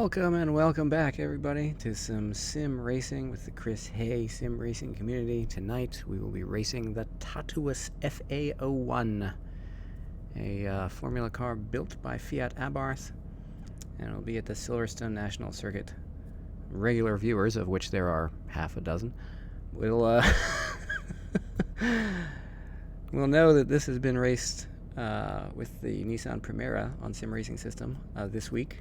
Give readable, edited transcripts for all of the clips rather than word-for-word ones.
Welcome and welcome back, everybody, to some sim racing with the Chris Haye Sim Racing community. Tonight we will be racing the Tatuus FA01, a Formula car built by Fiat Abarth, and it'll be at the Silverstone National Circuit. Regular viewers, of which there are half a dozen, will will know that this has been raced with the Nissan Primera on Sim Racing System this week.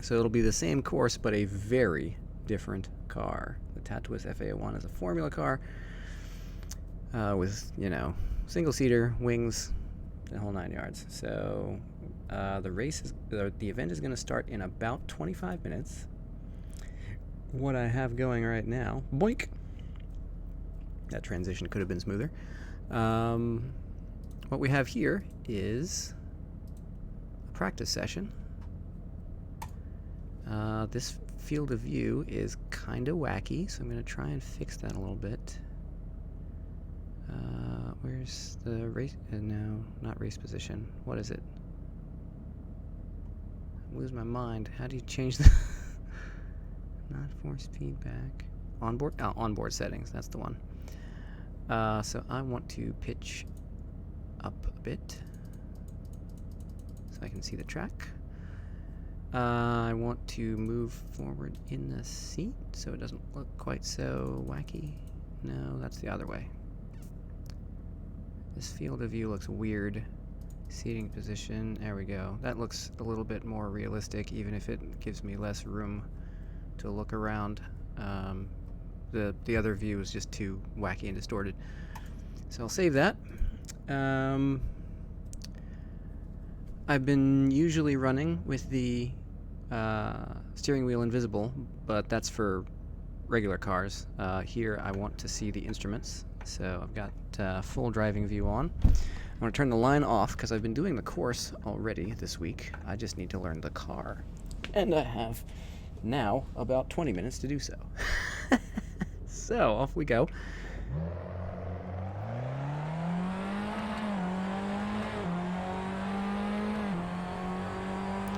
So it'll be the same course, but a very different car. The Tatuus FA01 is a Formula car with, single-seater, wings, the whole 9 yards. So the event is going to start in about 25 minutes. What I have going right now, boink! That transition could have been smoother. What we have here is a practice session. This field of view is kind of wacky, so I'm going to try and fix that a little bit. Where's the race? No, not race position. What is it? I lose my mind. How do you change the... Not force feedback. Onboard? Oh, onboard settings. That's the one. So I want to pitch up a bit so I can see the track. I want to move forward in the seat so it doesn't look quite so wacky. No, that's the other way. This field of view looks weird. Seating position, there we go. That looks a little bit more realistic, even if it gives me less room to look around. The other view is just too wacky and distorted. So I'll save that. I've been usually running with the steering wheel invisible, but that's for regular cars. Here I want to see the instruments, so I've got full driving view on. I'm going to turn the line off because I've been doing the course already this week. I just need to learn the car. And I have now about 20 minutes to do so. So off we go.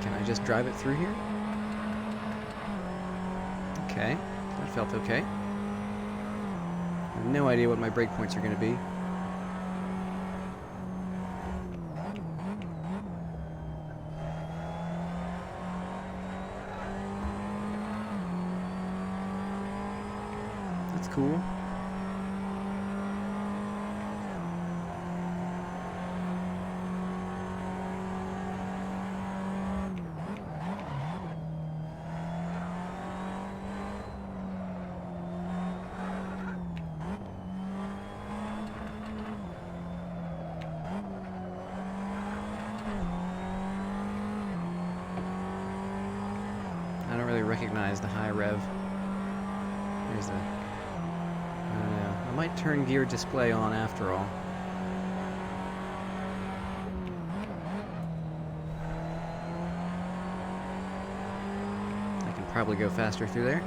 Can I just drive it through here? Okay, that felt okay. I have no idea what my brake points are going to be. That's cool. I don't really recognize the high rev. There's the... I don't know. I might turn gear display on after all. I can probably go faster through there.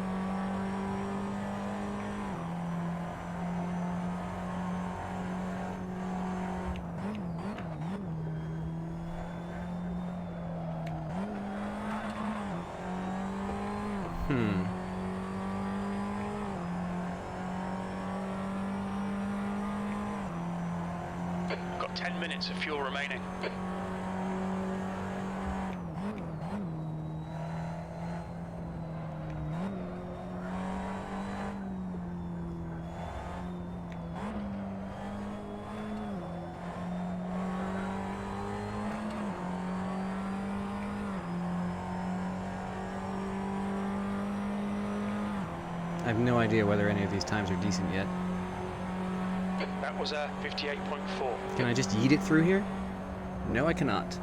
Got 10 minutes of fuel remaining. I have no idea whether any of these times are decent yet. That was a 58.4. Can I just yeet it through here? No, I cannot.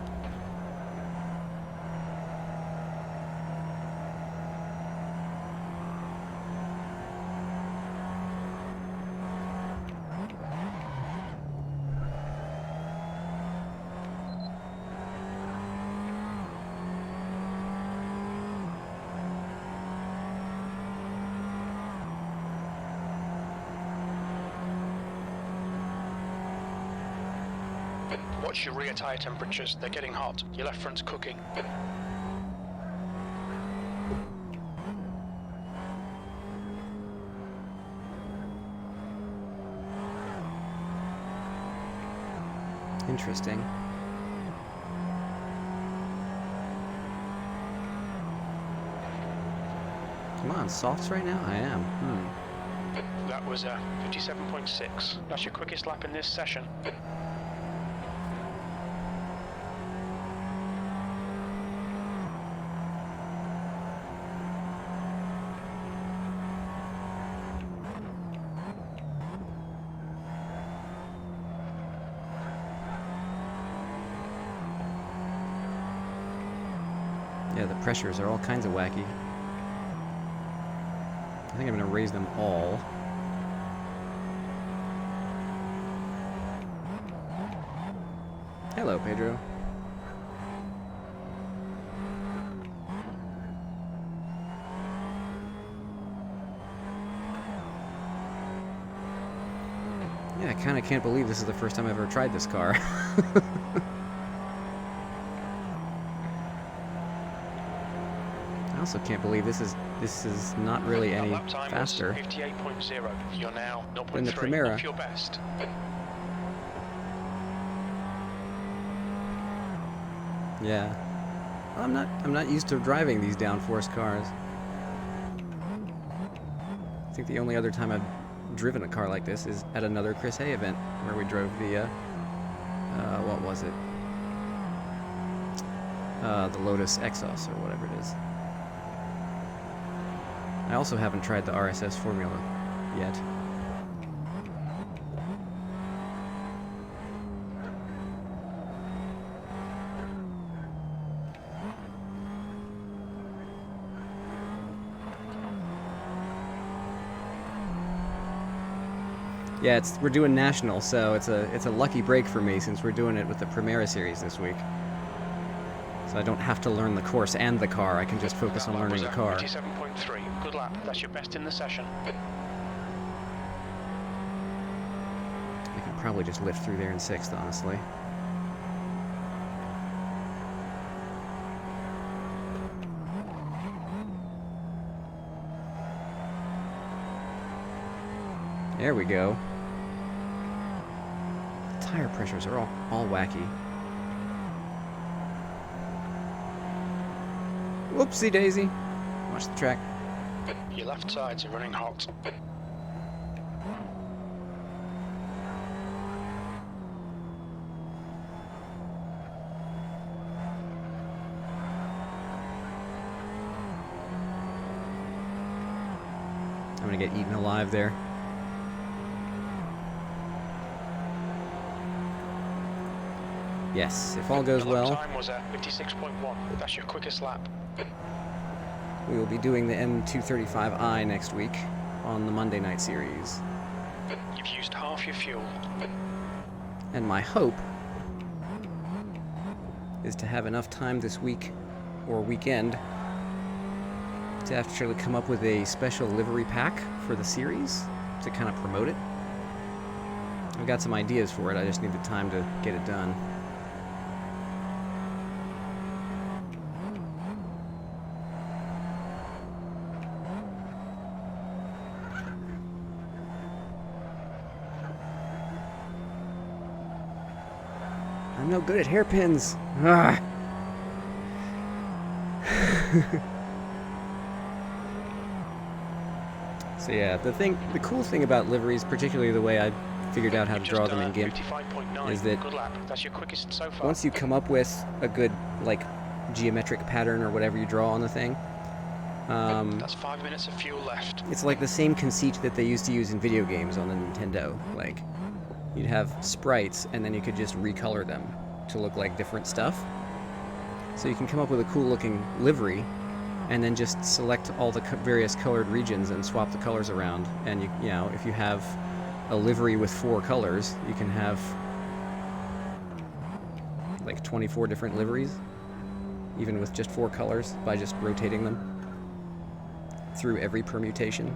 Watch your rear tyre temperatures, they're getting hot. Your left front's cooking. Interesting. Come on, softs right now? I am. That was 57.6. That's your quickest lap in this session. Yeah, the pressures are all kinds of wacky. I think I'm going to raise them all. Hello, Pedro. Yeah, I kind of can't believe this is the first time I've ever tried this car. I also can't believe this is not really any faster 58.0. You're now than the 0.3 Primera. off your best. Yeah. Well, I'm not used to driving these downforce cars. I think the only other time I've driven a car like this is at another Chris Haye event where we drove the what was it? The Lotus Exos or whatever it is. I also haven't tried the RSS Formula yet. Yeah, we're doing national, so it's a lucky break for me since we're doing it with the Primera series this week. So I don't have to learn the course and the car. I can just focus on learning the car. 57.3. Good lap. That's your best in the session. I can probably just lift through there in 6th, honestly. There we go. The tire pressures are all wacky. Whoopsie daisy. Watch the track. Your left sides are running hot. I'm gonna get eaten alive there. Yes, if all goes well, time was at 56.1. That's your quickest lap. we will be doing the M235i next week on the Monday night series. You've used half your fuel. And my hope is to have enough time this week or weekend to actually come up with a special livery pack for the series to kind of promote it. I've got some ideas for it, I just need the time to get it done. I'm no good at hairpins. Ah. So yeah, the cool thing about liveries, particularly the way I figured out how to draw them in GIMP, is that Good lap. That's your quickest so far. once you come up with a good, like, geometric pattern or whatever you draw on the thing, that's 5 minutes of fuel left. it's like the same conceit that they used to use in video games on the Nintendo. Like, you'd have sprites, and then you could just recolor them to look like different stuff. So you can come up with a cool-looking livery, and then just select all the various colored regions and swap the colors around. And you know, if you have a livery with 4 colors, you can have like 24 different liveries, even with just 4 colors, by just rotating them through every permutation.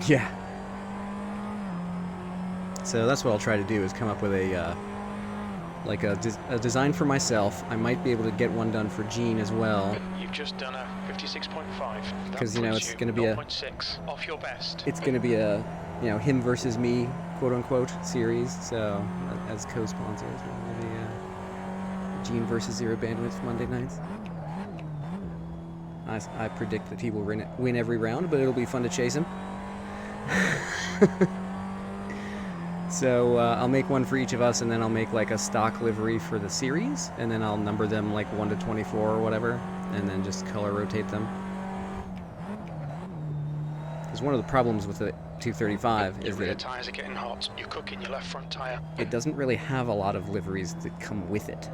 Yeah. So that's what I'll try to do, is come up with a design for myself. I might be able to get one done for Gene as well. You've just done a 56.5. Because, you know, it's going to be 0.6 off your best. it's going to be a you know, him versus me, quote unquote, series. So as co-sponsors, we'll be Gene versus Zero Bandwidth Monday nights. I predict that he will win every round, but it'll be fun to chase him. So I'll make one for each of us, and then I'll make like a stock livery for the series, and then I'll number them like 1 to 24 or whatever, and then just color rotate them. Because one of the problems with the 235 is that the tires are getting hot. You're cooking your left front tire. It doesn't really have a lot of liveries that come with it.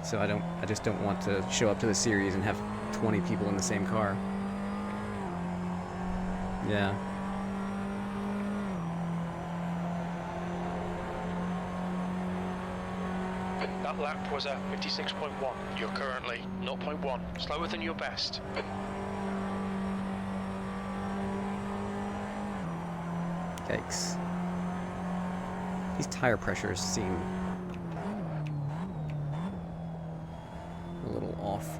So I just don't want to show up to the series and have 20 people in the same car. Yeah. That lap was a 56.1. You're currently 0.1, slower than your best. Yikes. These tire pressures seem a little off.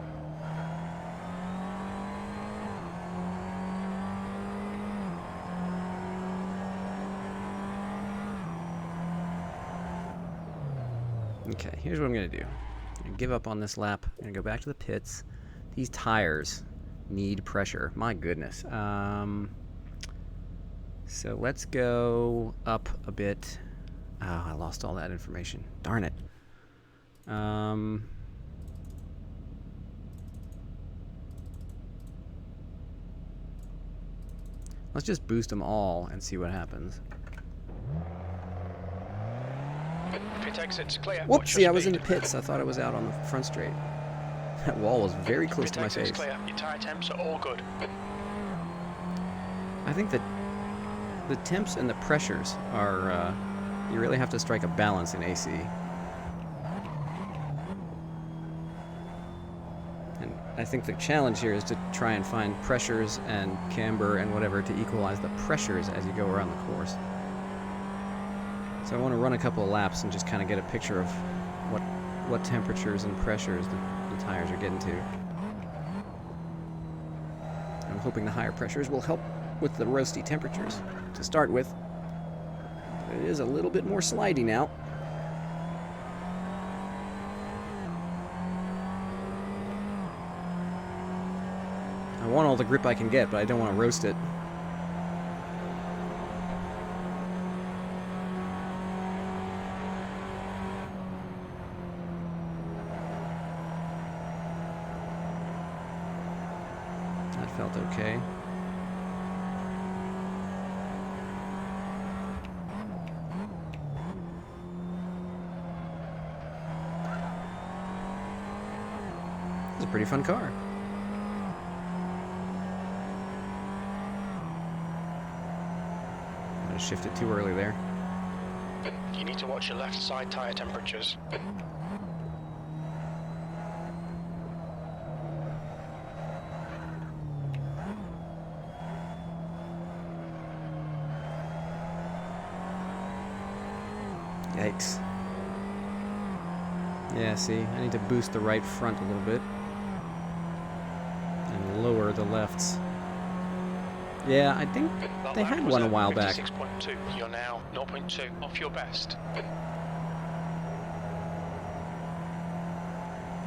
Okay, here's what I'm going to do. I'm going to give up on this lap. I'm going to go back to the pits. These tires need pressure. My goodness. So let's go up a bit. Oh, I lost all that information. Darn it. Let's just boost them all and see what happens. Pit exit's clear. Whoops, see, I was in the pits. I thought I was out on the front straight. That wall was very close to my face. Clear. Your tire temps are all good. I think that the temps and the pressures are, you really have to strike a balance in AC. And I think the challenge here is to try and find pressures and camber and whatever to equalize the pressures as you go around the course. So I want to run a couple of laps and just kind of get a picture of what temperatures and pressures the tires are getting to. I'm hoping the higher pressures will help with the roasty temperatures to start with. It is a little bit more slidey now. I want all the grip I can get, but I don't want to roast it. That felt okay. It's a pretty fun car. I shifted too early there. You need to watch your left side tire temperatures. Yikes. Yeah, see, I need to boost the right front a little bit. And lower the lefts. Yeah, I think they had one a while back. 56.2. You're now 0.2 off your best. But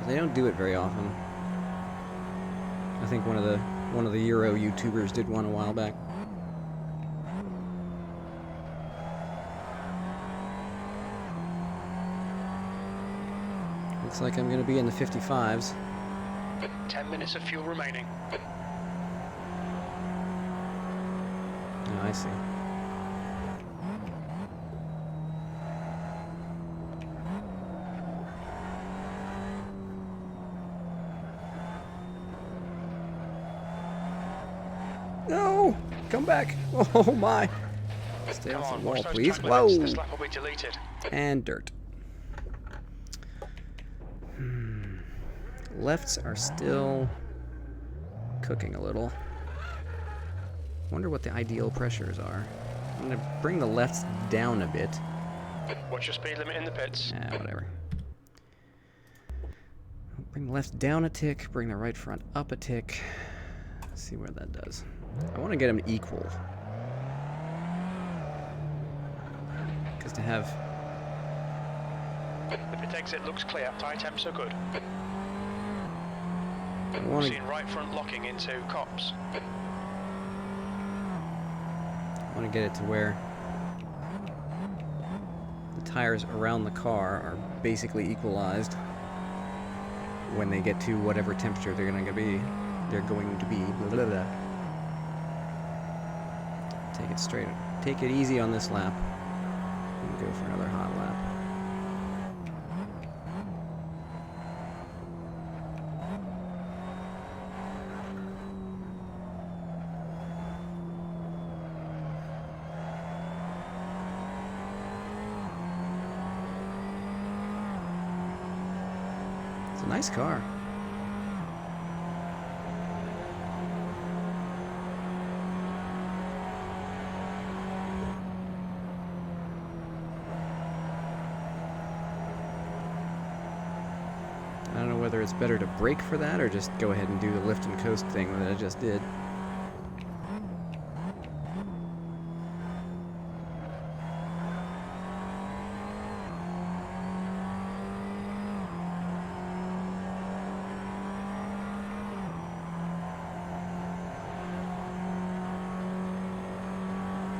they don't do it very often. I think one of the Euro YouTubers did one a while back. Looks like I'm going to be in the 55s. 10 minutes of fuel remaining. Oh, I see. No! Come back! Oh my! Stay off the wall, please. Whoa! This lap will be deleted. And dirt. Lefts are still cooking a little. Wonder what the ideal pressures are. I'm gonna bring the lefts down a bit. What's your speed limit in the pits? Whatever. Bring the left down a tick, bring the right front up a tick. Let's see where that does. I want to get them equal. Because to have... The pit exit looks clear. Tyre temps are good. I We've want seen right front locking into cops. to get it to where the tires around the car are basically equalized when they get to whatever temperature they're going to be. Blah, blah, blah. Take it straight. Take it easy on this lap. And go for another hot lap. It's a nice car. I don't know whether it's better to brake for that or just go ahead and do the lift and coast thing that I just did.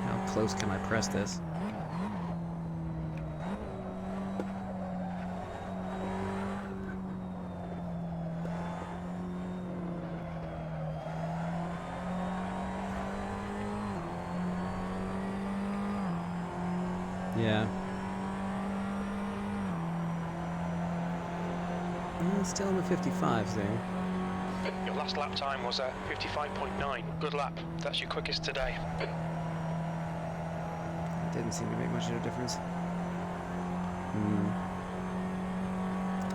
How close can I press this? Yeah. Still in the 55s there. Your last lap time was 55.9. Good lap. That's your quickest today. It didn't seem to make much of a difference.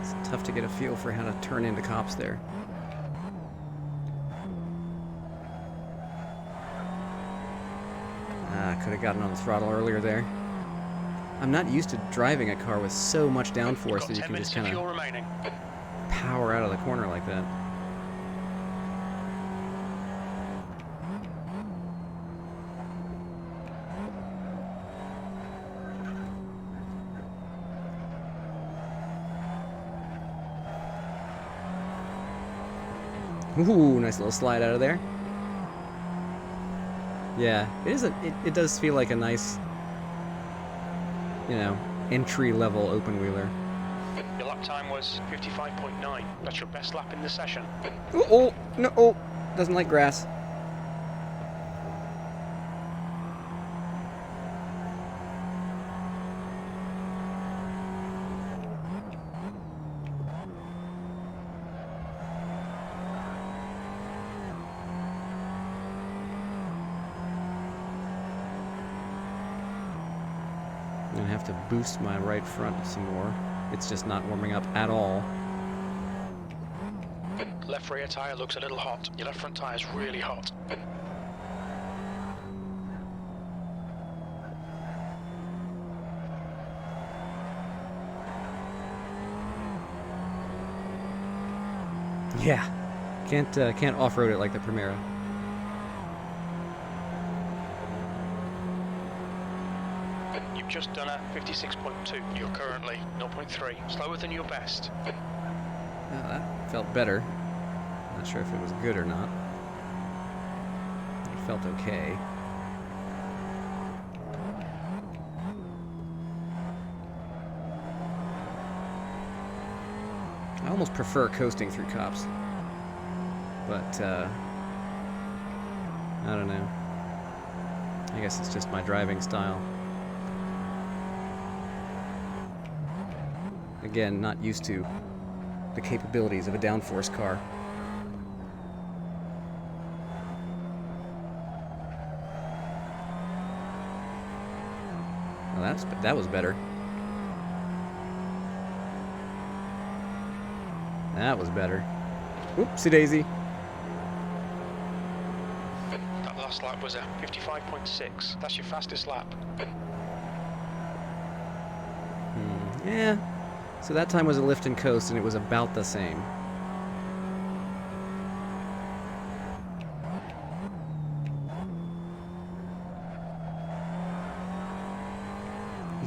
It's tough to get a feel for how to turn into cops there. Could have gotten on the throttle earlier there. I'm not used to driving a car with so much downforce that you can just kind of power out of the corner like that. Ooh, nice little slide out of there. Yeah, it does feel like a nice, you know, entry-level open-wheeler. Your lap time was 55.9. That's your best lap in the session. Oh, no, oh, doesn't like grass. I'm gonna have to boost my right front some more. It's just not warming up at all. Left rear tyre looks a little hot. Your left front tyre is really hot. Yeah, can't off-road it like the Primera. You've just done a 56.2. You're currently 0.3. Slower than your best. Oh, that felt better. Not sure if it was good or not. It felt okay. I almost prefer coasting through cops. But, I don't know. I guess it's just my driving style. Again, not used to the capabilities of a downforce car. Well, that was better. That was better. Oopsie daisy. That last lap was a 55.6. That's your fastest lap. Yeah. So that time was a lift and coast, and it was about the same.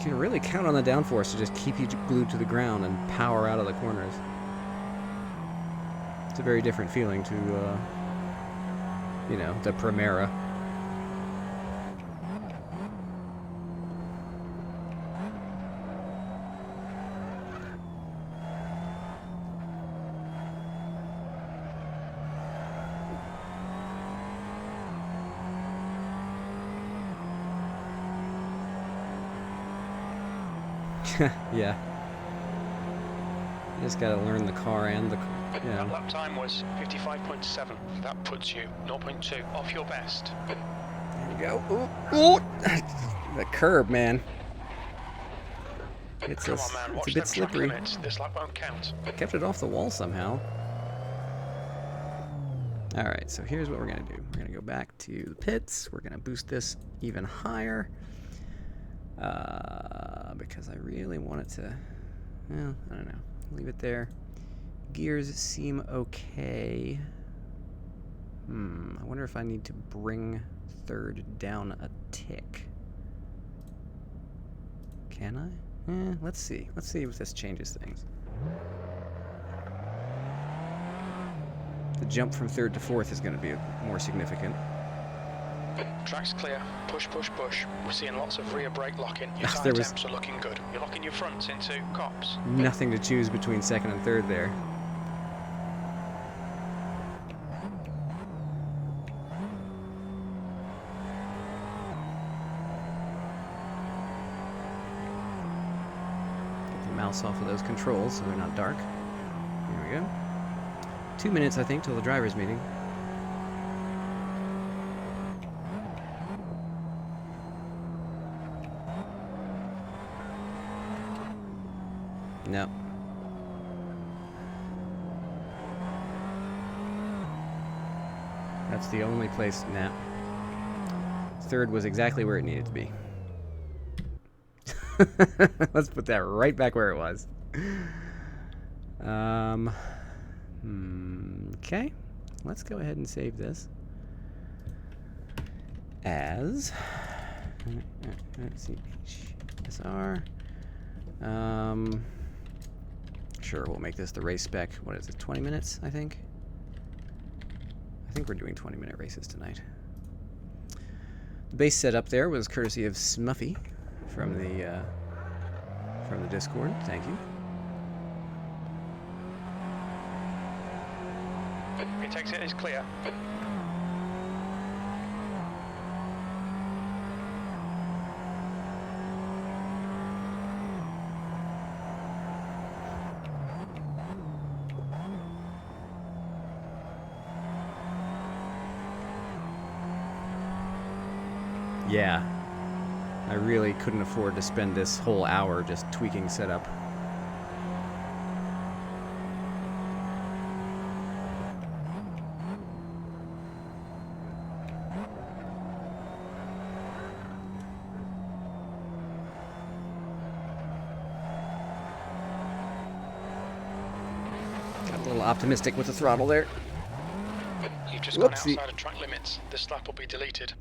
can really count on the downforce to just keep you glued to the ground and power out of the corners. It's a very different feeling to, you know, the Primera. Yeah. You just gotta learn the car and the, you know. That lap time was 55.7. That puts you 0.2 off your best. There you go. Ooh, ooh. The curb, man. It's Come on, man. it's Watch a bit them track slippery. limits. This lap won't count. Kept it off the wall somehow. All right, so here's what we're gonna do. We're gonna go back to the pits. We're gonna boost this even higher. Because I really want it to, well, I don't know. Leave it there. Gears seem okay. I wonder if I need to bring third down a tick. Can I? Let's see. Let's see if this changes things. The jump from third to fourth is going to be more significant. Track's clear. Push, push, push. We're seeing lots of rear brake locking. Your There tyre was- temps are looking good. You're locking your fronts into cops. Nothing to choose between second and third there. Get the mouse off of those controls so they're not dark. Here we go. 2 minutes, I think, till the driver's meeting. No. That's the only place. No. Third was exactly where it needed to be. Let's put that right back where it was. Okay. Let's go ahead and save this as let's see, HSR. Sure, we'll make this the race spec. What is it, 20 minutes, I think? I think we're doing 20-minute races tonight. The base setup there was courtesy of Smuffy from the Discord. Thank you. It exit is clear. Yeah. I really couldn't afford to spend this whole hour just tweaking setup. Got a little optimistic with the throttle there. You've just gone Whoopsie. outside of track limits. This lap will be deleted.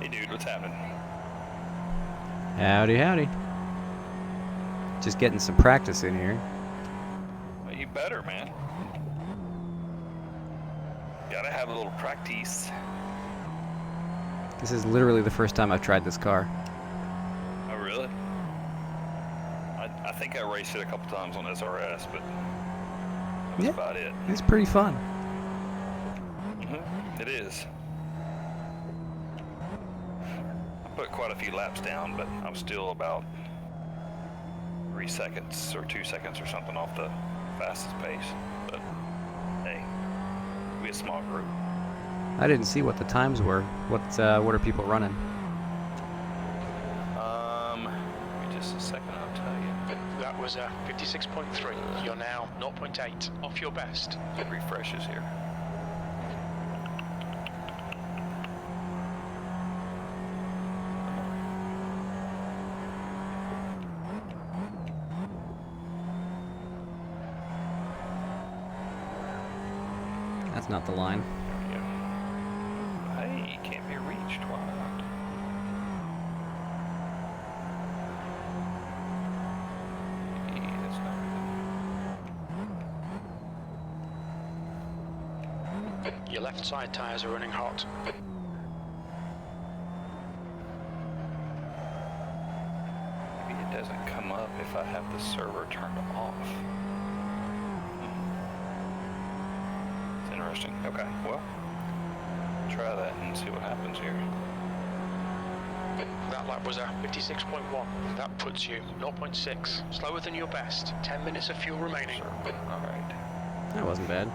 Hey dude, what's happening? Howdy, howdy. Just getting some practice in here. Well, you better, man. Gotta have a little practice. This is literally the first time I've tried this car. Oh, really? I think I raced it a couple times on SRS, but that was Yeah. about it. It's pretty fun. It is. I put quite a few laps down, but I'm still about 3 seconds or 2 seconds or something off the fastest pace. But hey, we a small group. I didn't see what the times were. What are people running? Give me just a second, I'll tell you. That was a 56.3. You're now 0.8 off your best. It refreshes here. That's not the line. There we go. Hey, can't be reached. Why not? Maybe that's not good. Your left side tyres are running hot. Maybe it doesn't come up if I have the server turned off. It's interesting. Okay, well, try that and see what happens here. That lap was a 56.1. That puts you 0.6. Slower than your best. 10 minutes of fuel remaining. All right. That wasn't bad.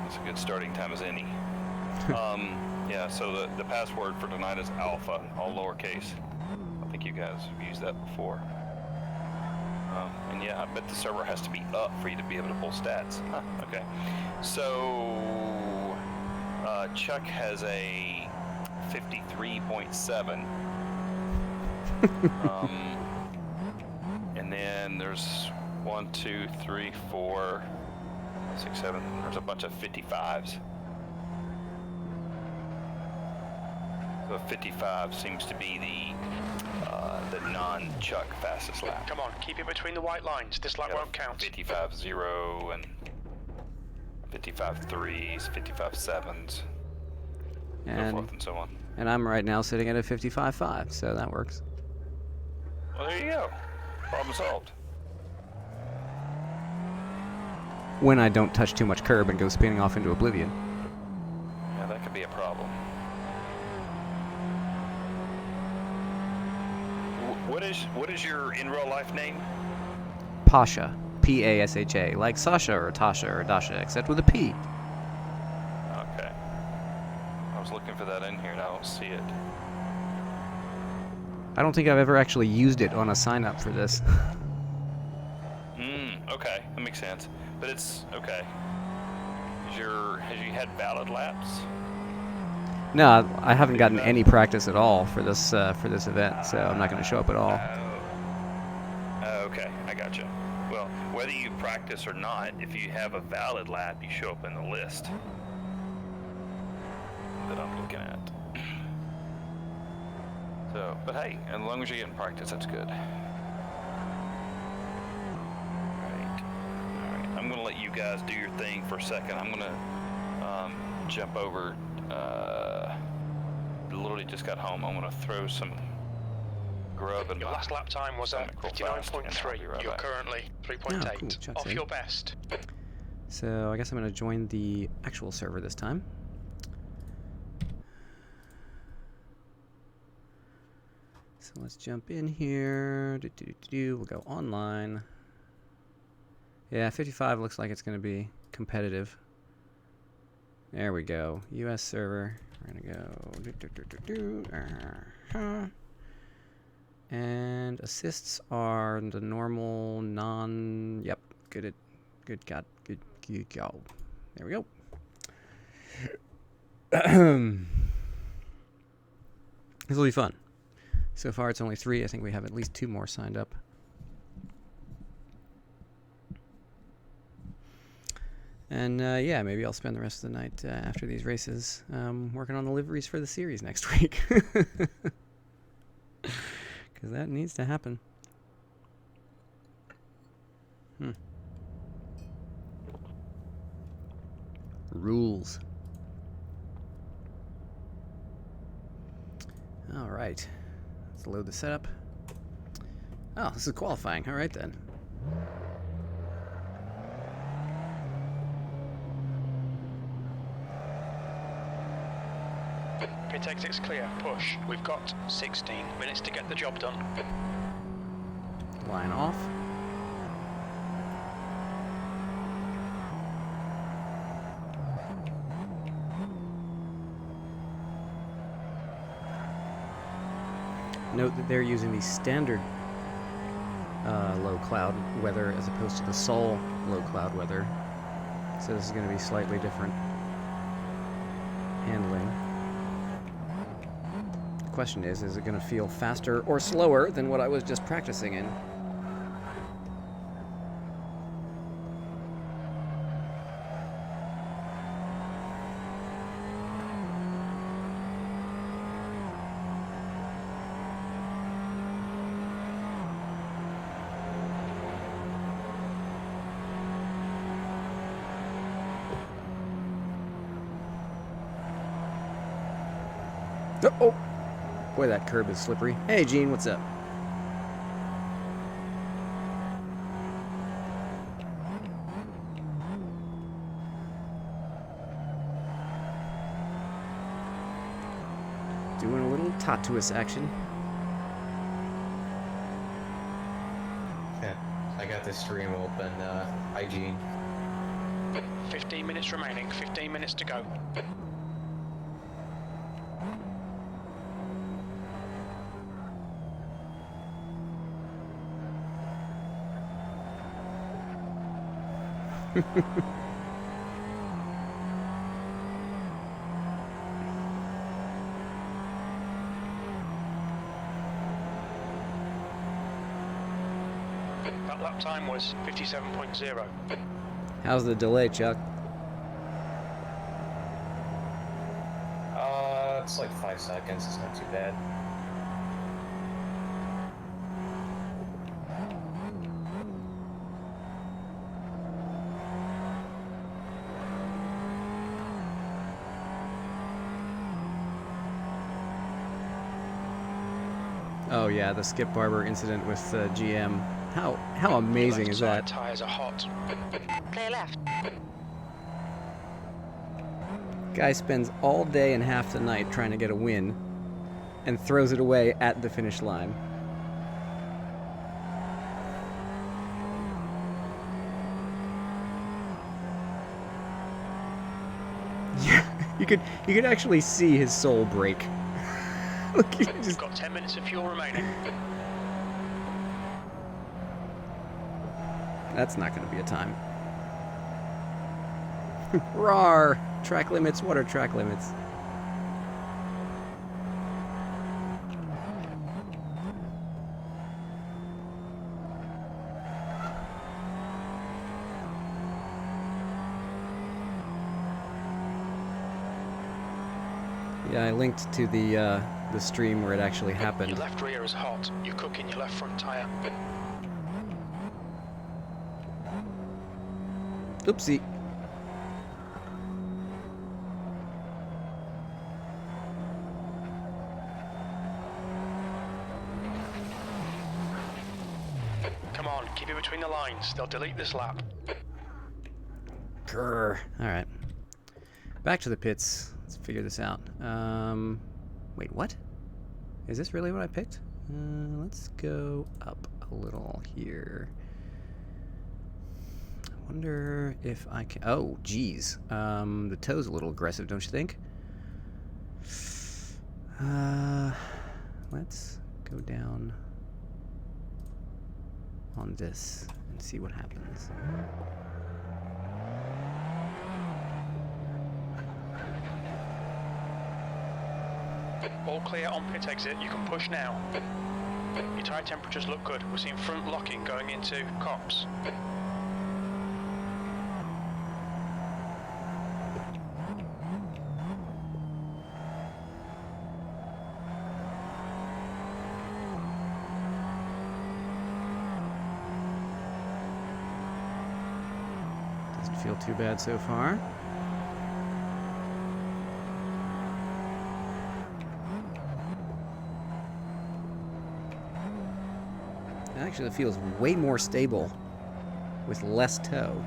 That's a good starting time as any. Yeah, so the password for tonight is alpha, all lowercase. I think you guys have used that before. And yeah, I bet the server has to be up for you to be able to pull stats. Huh, okay. So, Chuck has a 53.7. And then there's 1, 2, 3, 4, 6, 7. There's a bunch of 55s. So 55 seems to be the non-Chuck fastest lap. Come on, keep it between the white lines. This lap won't count. 55.0 and 55.3s, 55.7s, so forth and so on. And I'm right now sitting at a 55.5, so that works. Well, there you go. Problem solved. When I don't touch too much curb and go spinning off into oblivion. Yeah, that could be a problem. What is your in real life name? Pasha. P-A-S-H-A. Like Sasha or Tasha or Dasha, except with a P. Okay. I was looking for that in here and I don't see it. I don't think I've ever actually used it on a sign up for this. Okay, that makes sense. But it's okay. Has you had valid laps? No, I haven't gotten any practice at all for this event, so I'm not going to show up at all. Okay, I gotcha. Well, whether you practice or not, if you have a valid lap, you show up in the list that I'm looking at. So, but hey, as long as you're getting practice, that's good. Alright. I'm going to let you guys do your thing for a second. I'm going to jump over. Literally just got home. I'm going to throw some grub in Your my last lap time was at stomach real fast, and I'll 59.3. be right You're back. currently 3.8. Oh, cool. Chuck's Off in. your best. So I guess I'm going to join the actual server this time. So let's jump in here. We'll go online. Yeah, 55 looks like it's going to be competitive. There we go. US server. We're going to go. And assists are the normal Yep. Good God. Good go. There we go. This will be fun. So far it's only 3. I think we have at least 2 more signed up. And yeah, maybe I'll spend the rest of the night after these races working on the liveries for the series next week. Because that needs to happen. Rules. All right. Let's load the setup. Oh, this is qualifying. All right, then. Pit exit's clear. Push. We've got 16 minutes to get the job done. Line off. Note that they're using the standard low cloud weather as opposed to the Sol low cloud weather. So this is going to be slightly different handling. The question is it going to feel faster or slower than what I was just practicing in? Oh, oh. Boy, that curb is slippery. Hey, Gene, what's up? Doing a little Tatuus action. Yeah, I got the stream open. Hi, Gene. 15 minutes remaining, 15 minutes to go. That lap time was 57.0. How's the delay, Chuck? It's like 5 seconds. It's not too bad. Oh yeah, the Skip Barber incident with GM. How amazing Left is side that? tyres are hot. Clear left. Guy spends all day and half the night trying to get a win, and throws it away at the finish line. Yeah, you could actually see his soul break. Look, he You've just got 10 minutes of fuel remaining. That's not going to be a time. Rawr! Track limits, what are track limits? Yeah, I linked to the stream where it actually happened. Your left rear is hot. You're cooking your left front tyre. Oopsie. Come on, keep it between the lines. They'll delete this lap. Grr. All right. Back to the pits. Let's figure this out. Wait, what? Is this really what I picked? Let's go up a little here. I wonder if I can... Oh, geez. The toe's a little aggressive, don't you think? Let's go down on this and see what happens. All clear on pit exit. You can push now. Your tyre temperatures look good. We're seeing front locking going into COPS. Doesn't feel too bad so far. Actually, it feels way more stable with less toe.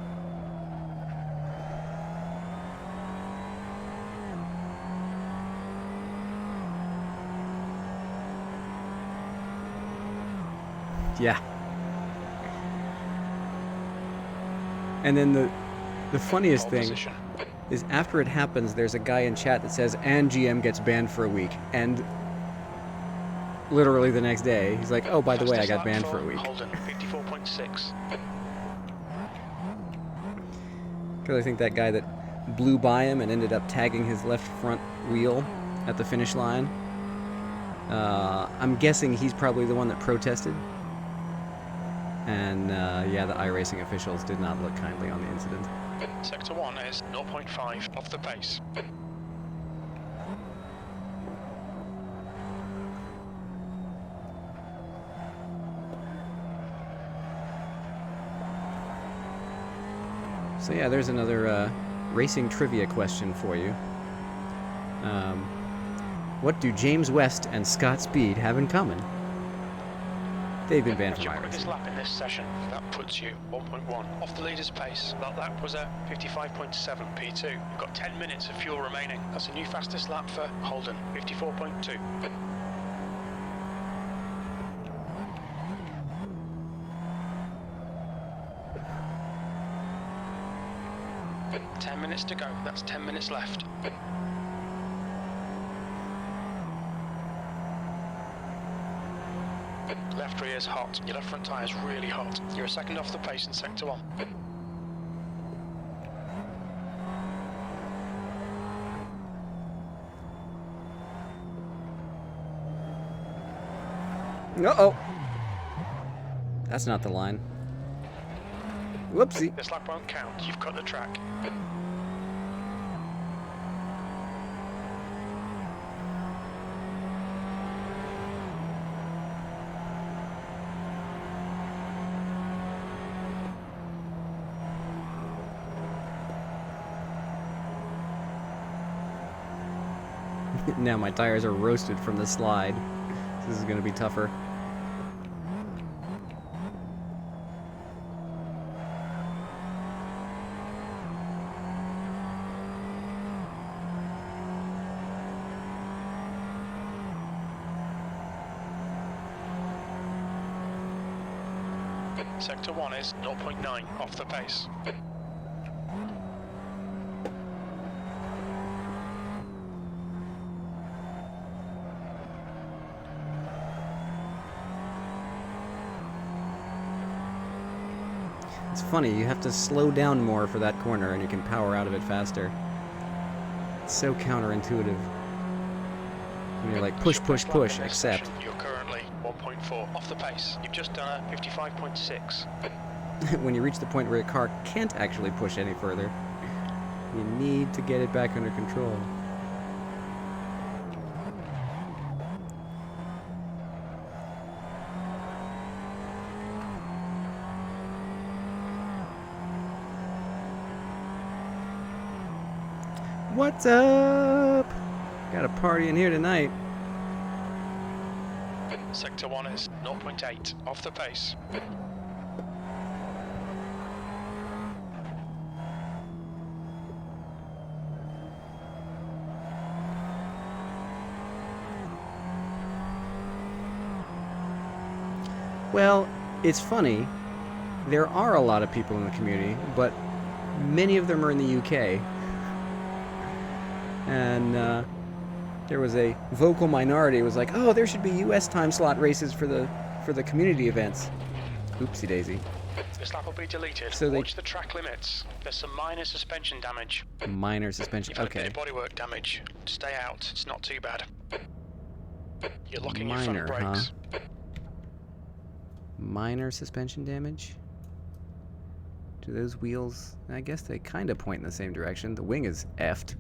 Yeah. And then the funniest Pole thing position. is after it happens, there's a guy in chat that says, and GM gets banned for a week. And literally the next day, he's like, oh, by the way, I got banned for a week. Holden, 54.6. Because I think that guy that blew by him and ended up tagging his left front wheel at the finish line, I'm guessing he's probably the one that protested. And yeah, the iRacing officials did not look kindly on the incident. Sector 1 is 0.5 off the pace. So yeah, there's another racing trivia question for you. What do James West and Scott Speed have in common? They've been banned That's from your quickest iRacing. lap in this session. That puts you 1.1 off the leader's pace. That lap was a 55.7 P2. You've got 10 minutes of fuel remaining. That's a new fastest lap for Holden, 54.2. 10 minutes to go. That's 10 minutes left. Left rear is hot. Your left front tyre is really hot. You're a second off the pace in sector 1. Uh-oh. That's not the line. Whoopsie. This lap won't count. You've cut the track. Now my tires are roasted from the slide. This is going to be tougher. Sector 1 is 0.9 off the pace. It's funny, you have to slow down more for that corner and you can power out of it faster. It's so counterintuitive. When you're like, push, push, push, accept. You're currently 1.4 off the pace. You've just done a 55.6. When you reach the point where your car can't actually push any further, you need to get it back under control. What's up? Got a party in here tonight. Sector 1 is 0.8 off the pace. Well, it's funny. There are a lot of people in the community, but many of them are in the UK. And there was a vocal minority who was like, oh, there should be US time slot races for the community events. Oopsie daisy. This lap will be deleted. So Watch the track limits. There's some minor suspension damage. Minor suspension. You've had a Okay. bit of bodywork damage. Stay out. It's not too bad. You're locking Minor, your front brakes. Minor suspension damage? Do those wheels... I guess they kind of point in the same direction. The wing is effed.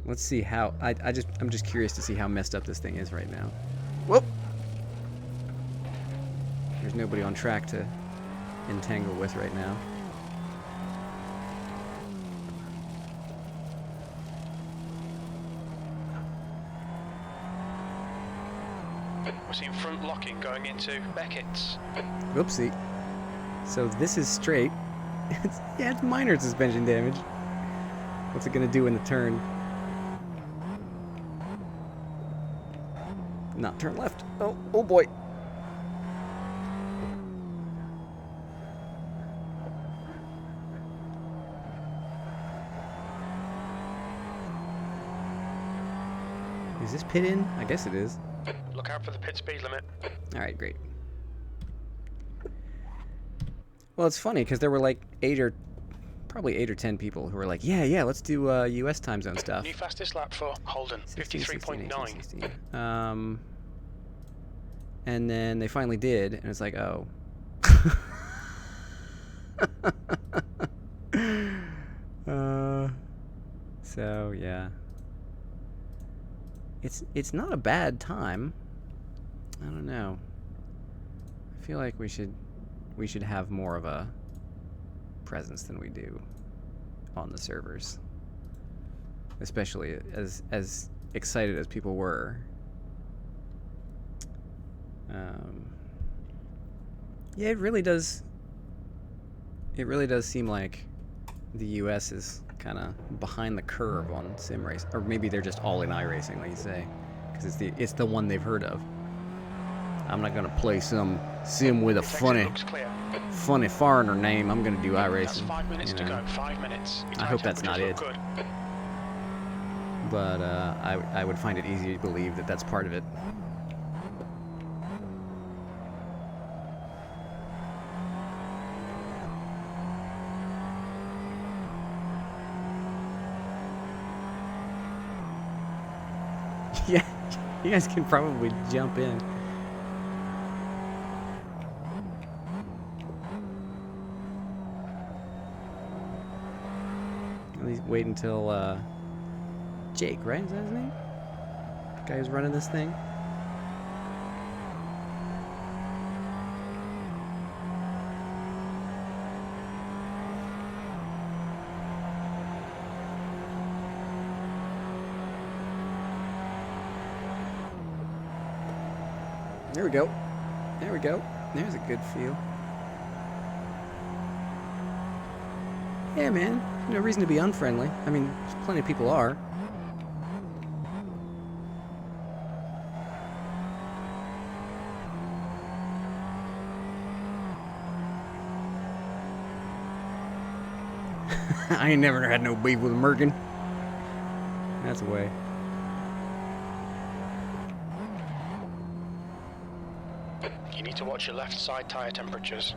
Let's see how... I'm just curious to see how messed up this thing is right now. Whoop! There's nobody on track to entangle with right now. We're seeing front locking going into Beckett's. Whoopsie. So this is straight. It's minor suspension damage. What's it gonna do in the turn? Not turn left. Oh boy. Is this pit in? I guess it is. Look out for the pit speed limit. Alright, great. Well, it's funny because there were like probably 8 or 10 people who were like, yeah, let's do US time zone stuff. New fastest lap for Holden, 53.9. And then they finally did, and it's like, oh. So yeah. It's not a bad time. I don't know. I feel like we should have more of a presence than we do on the servers. especially as excited as people were. Yeah, it really does. It really does seem like the U.S. is kind of behind the curve on sim race, or maybe they're just all in iRacing, like you say, because it's the one they've heard of. I'm not gonna play some sim with a funny foreigner name. I'm gonna do iRacing. That's 5 minutes to go. 5 minutes. I hope that's not it. Good. But I would find it easy to believe that that's part of it. Yeah, you guys can probably jump in. At least wait until Jake, right? Is that his name? The guy who's running this thing? There we go. There we go. There's a good feel. Yeah, man. No reason to be unfriendly. I mean, plenty of people are. I ain't never had no beef with Merkin. That's a way. You need to watch your left side tyre temperatures.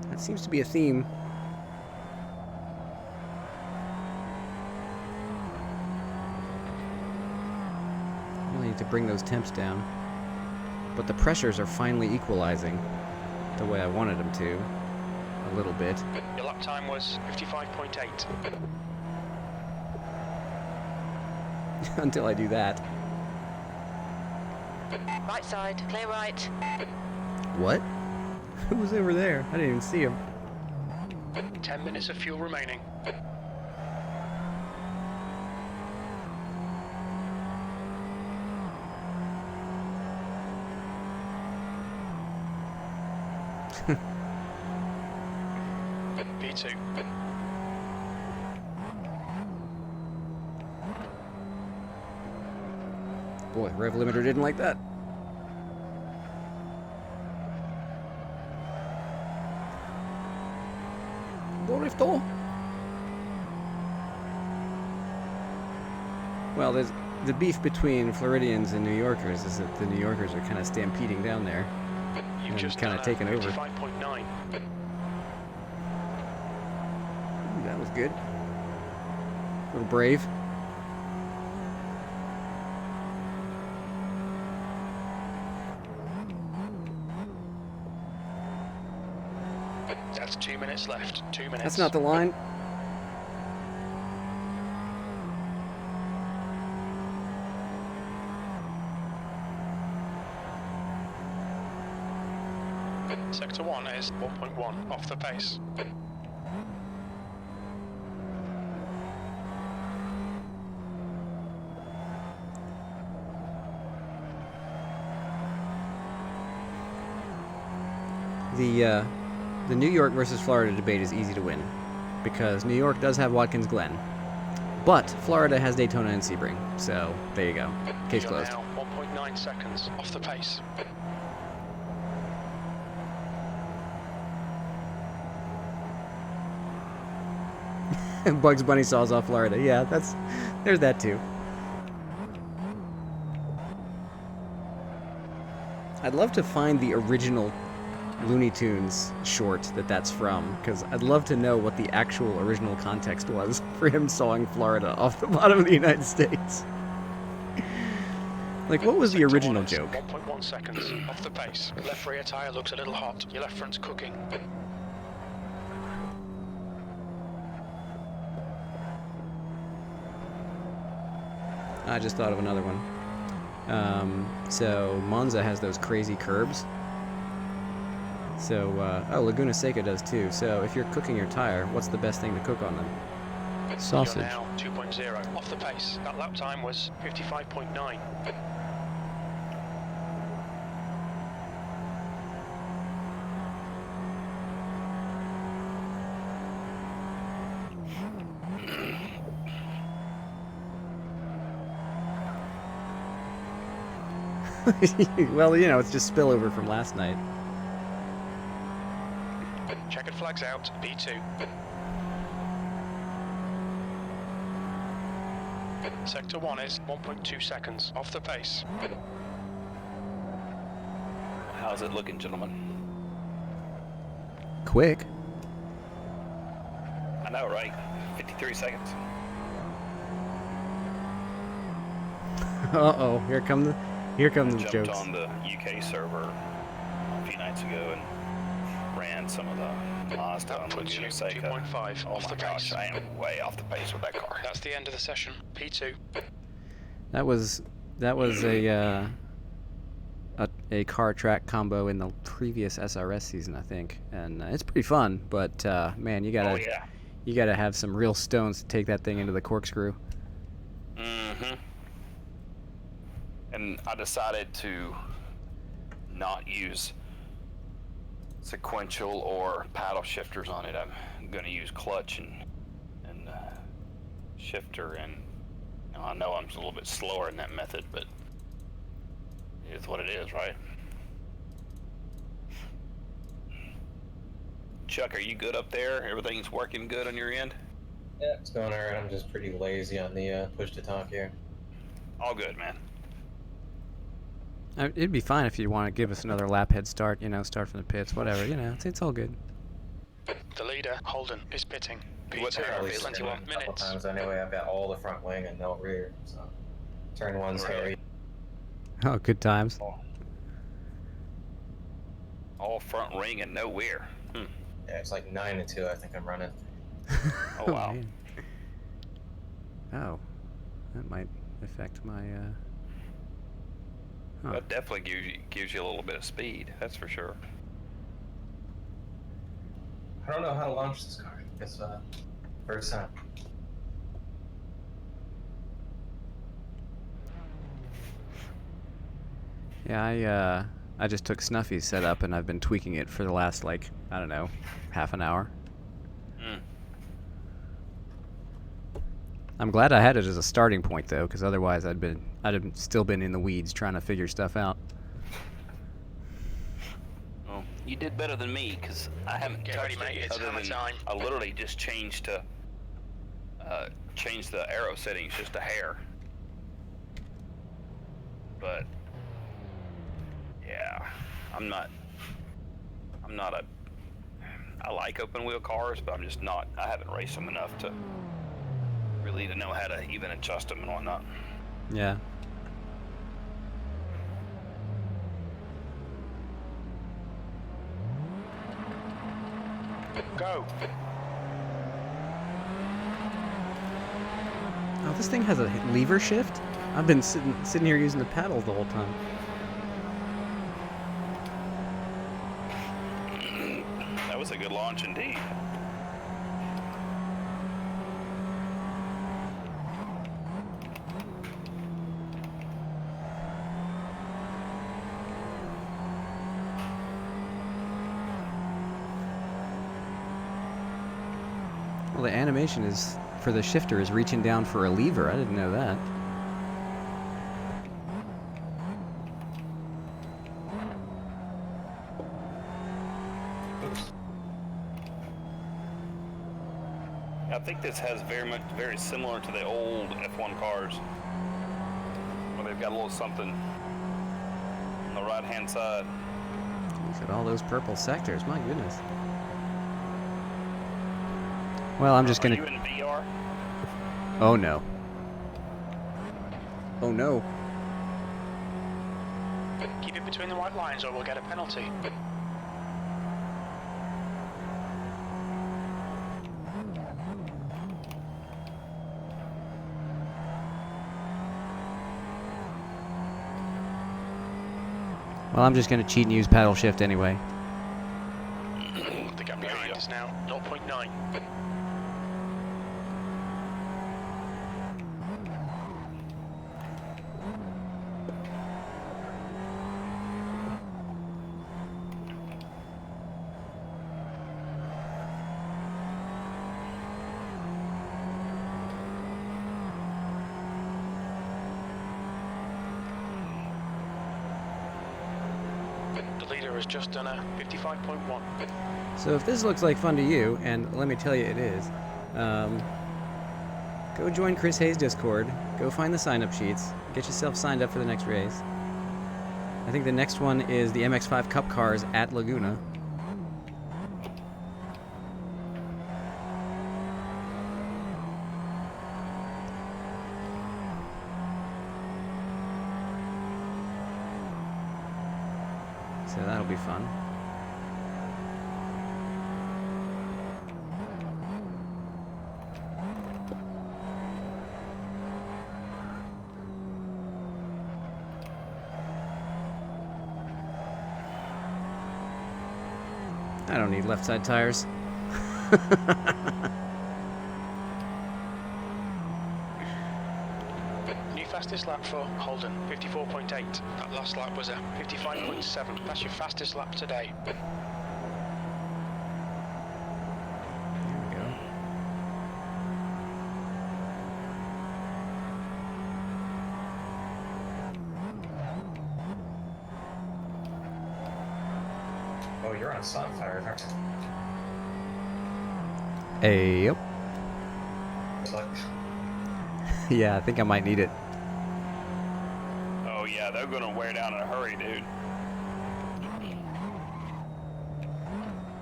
That seems to be a theme. Really need to bring those temps down. But the pressures are finally equalizing the way I wanted them to. A little bit. Your lap time was 55.8. Until I do that. Right side, clear right. What? Who was over there? I didn't even see him. 10 minutes of fuel remaining. P2. Boy, rev limiter didn't like that. Borifto. Well, there's the beef between Floridians and New Yorkers is that the New Yorkers are kind of stampeding down there. You've And just kinda done taken over. 55.9. Ooh, that was good. A little brave. That's 2 minutes left. 2 minutes. That's not the line. Sector 1 is 1.1 off the pace. The New York versus Florida debate is easy to win because New York does have Watkins Glen, but Florida has Daytona and Sebring. So there you go. Case You're closed. now 1.9 seconds off the pace. Bugs Bunny saws off Florida. Yeah, there's that too. I'd love to find the original Looney Tunes short that's from, because I'd love to know what the actual original context was for him sawing Florida off the bottom of the United States. Like, what was the Sector original 1 is joke? 1.1 seconds off the pace. Left rear tyre looks a little hot. Your left front's cooking. I just thought of another one. So Monza has those crazy curbs. So, oh, Laguna Seca does too. So if you're cooking your tire, what's the best thing to cook on them? Sausage. You're now 2.0 off the pace. That lap time was 55.9. Well, you know, it's just spillover from last night. Checkered flags out, P2. Sector 1 is 1.2 seconds off the pace. How's it looking, gentlemen? Quick. I know, right? 53 seconds. Uh-oh, here come the Jumped jokes. on the UK server a few nights ago and ran some of the Mazda That on puts you Laguna Seca. 2.5 Oh off my the gosh, pace. I am way off the pace with that car. That's the end of the session. P2. That was a car track combo in the previous SRS season, I think, and it's pretty fun. But man, you Oh yeah. gotta have some real stones to take that thing into the corkscrew. Mm-hmm. And I decided to not use sequential or paddle shifters on it. I'm going to use clutch and shifter, and you know, I know I'm a little bit slower in that method, but it is what it is, right? Chuck, are you good up there? Everything's working good on your end? Yeah, it's going alright. I'm just pretty lazy on the push to talk here. All good, man. It'd be fine if you want to give us another lap head start. You know, start from the pits, whatever. You know, it's all good. The leader, Holden, is pitting. What P2, hell Probably 21 spin a couple minutes. times anyway. I've got all the front wing and no rear, so turn one's Really? heavy. Oh, good times. All front ring and no rear. Yeah, it's like 9-2. I think I'm running. Oh, wow. Man. Oh, that might affect my. Huh. That definitely gives you a little bit of speed, that's for sure. I don't know how to launch this car. It's first time. Yeah, I just took Snuffy's setup and I've been tweaking it for the last, like, I don't know, half an hour. Mm. I'm glad I had it as a starting point though, because otherwise I'd have still been in the weeds trying to figure stuff out. Well, you did better than me, because I haven't Get touched ready, mate. it It's other hammer than time. I literally just changed the aero settings just a hair. But yeah, I like open wheel cars, but I haven't raced them enough to really to know how to even adjust them and whatnot. Yeah. Go. Oh, this thing has a lever shift? I've been sitting here using the paddles the whole time. That was a good launch indeed. Well, the animation for the shifter is reaching down for a lever. I didn't know that. I think this has very similar to the old F1 cars, where they've got a little something on the right-hand side. Look at all those purple sectors. My goodness. Well, I'm just Are gonna. you in VR? Oh no. Oh no. Keep it between the white lines or we'll get a penalty. Well, I'm just gonna cheat and use paddle shift anyway. The gap behind is now 0.9. leader has just done a 55.1. So if this looks like fun to you, and let me tell you it is, go join Chris Hayes' Discord, go find the sign-up sheets, get yourself signed up for the next race. I think the next one is the MX-5 Cup cars at Laguna. So that'll be fun. I don't need left side tires. New fastest lap for Holden, 54.8. That last lap was a 55.7. That's your fastest lap today. There we go. Oh, you're on sun tires, aren't you? Hey, yep. Good luck. Yeah, I think I might need it. Oh yeah, they're gonna wear down in a hurry, dude.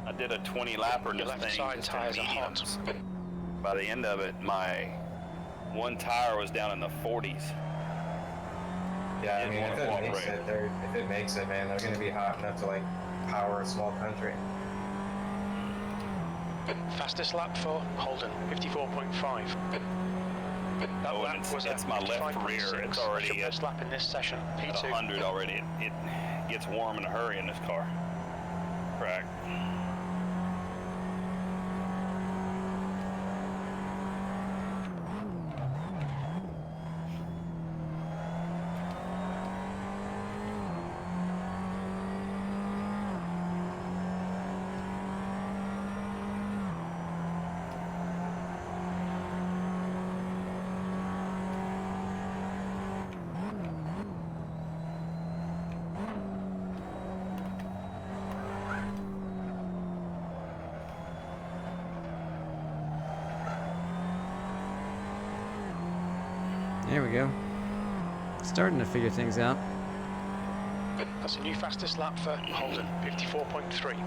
I did a 20 lapper in Your this left thing. side just in tires are hot. mediums. By the end of it, my one tire was down in the 40s. Yeah, I Didn't mean, wanna if it walk makes right. it, if it makes it, man, they're gonna be hot enough to like power a small country. Fastest lap for Holden, 54.5. That Oh, lap and was it's a my left 55.6. rear. It's That's already your best lap in this session, at P2. 100 already. It gets warm in a hurry in this car. Correct. There we go. Starting to figure things out. That's a new fastest lap for Holden, 54.3.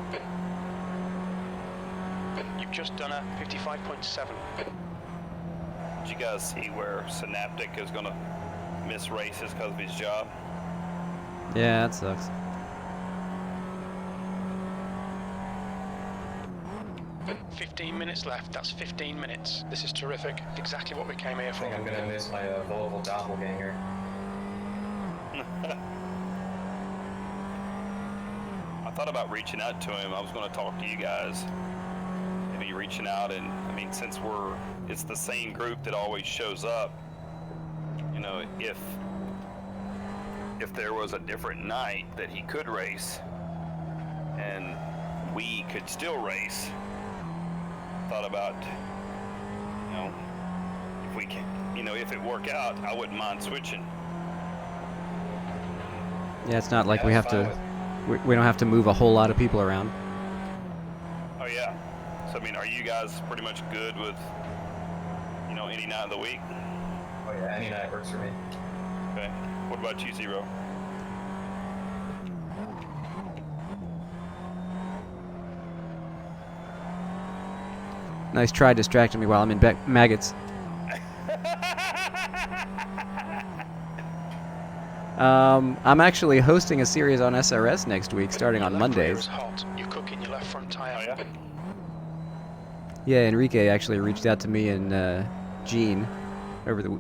You've just done a 55.7. Did you guys see where Synaptic is gonna miss races because of his job? Yeah, that sucks. – 15 minutes left. That's 15 minutes. This is terrific. Exactly what we came here I for. think I'm gonna miss my Volvo doppelganger. I thought about reaching out to him. I was going to talk to you guys. Maybe reaching out, and I mean, since it's the same group that always shows up, you know, if there was a different night that he could race and we could still race, thought about, you know, if we can, you know, if it work out, I wouldn't mind switching. Yeah, it's not like Yeah, we that's have to. fine We don't have to move a whole lot of people around. Oh yeah. So I mean, are you guys pretty much good with, you know, any night of the week? Oh yeah, any night works for me. Okay. What about you, Zero? Nice try distracting me while I'm in maggots. I'm actually hosting a series on SRS next week, starting on Your left rear Mondays. is hot. You're cooking your left front tire. Oh yeah. Yeah, Enrique actually reached out to me and Gene over the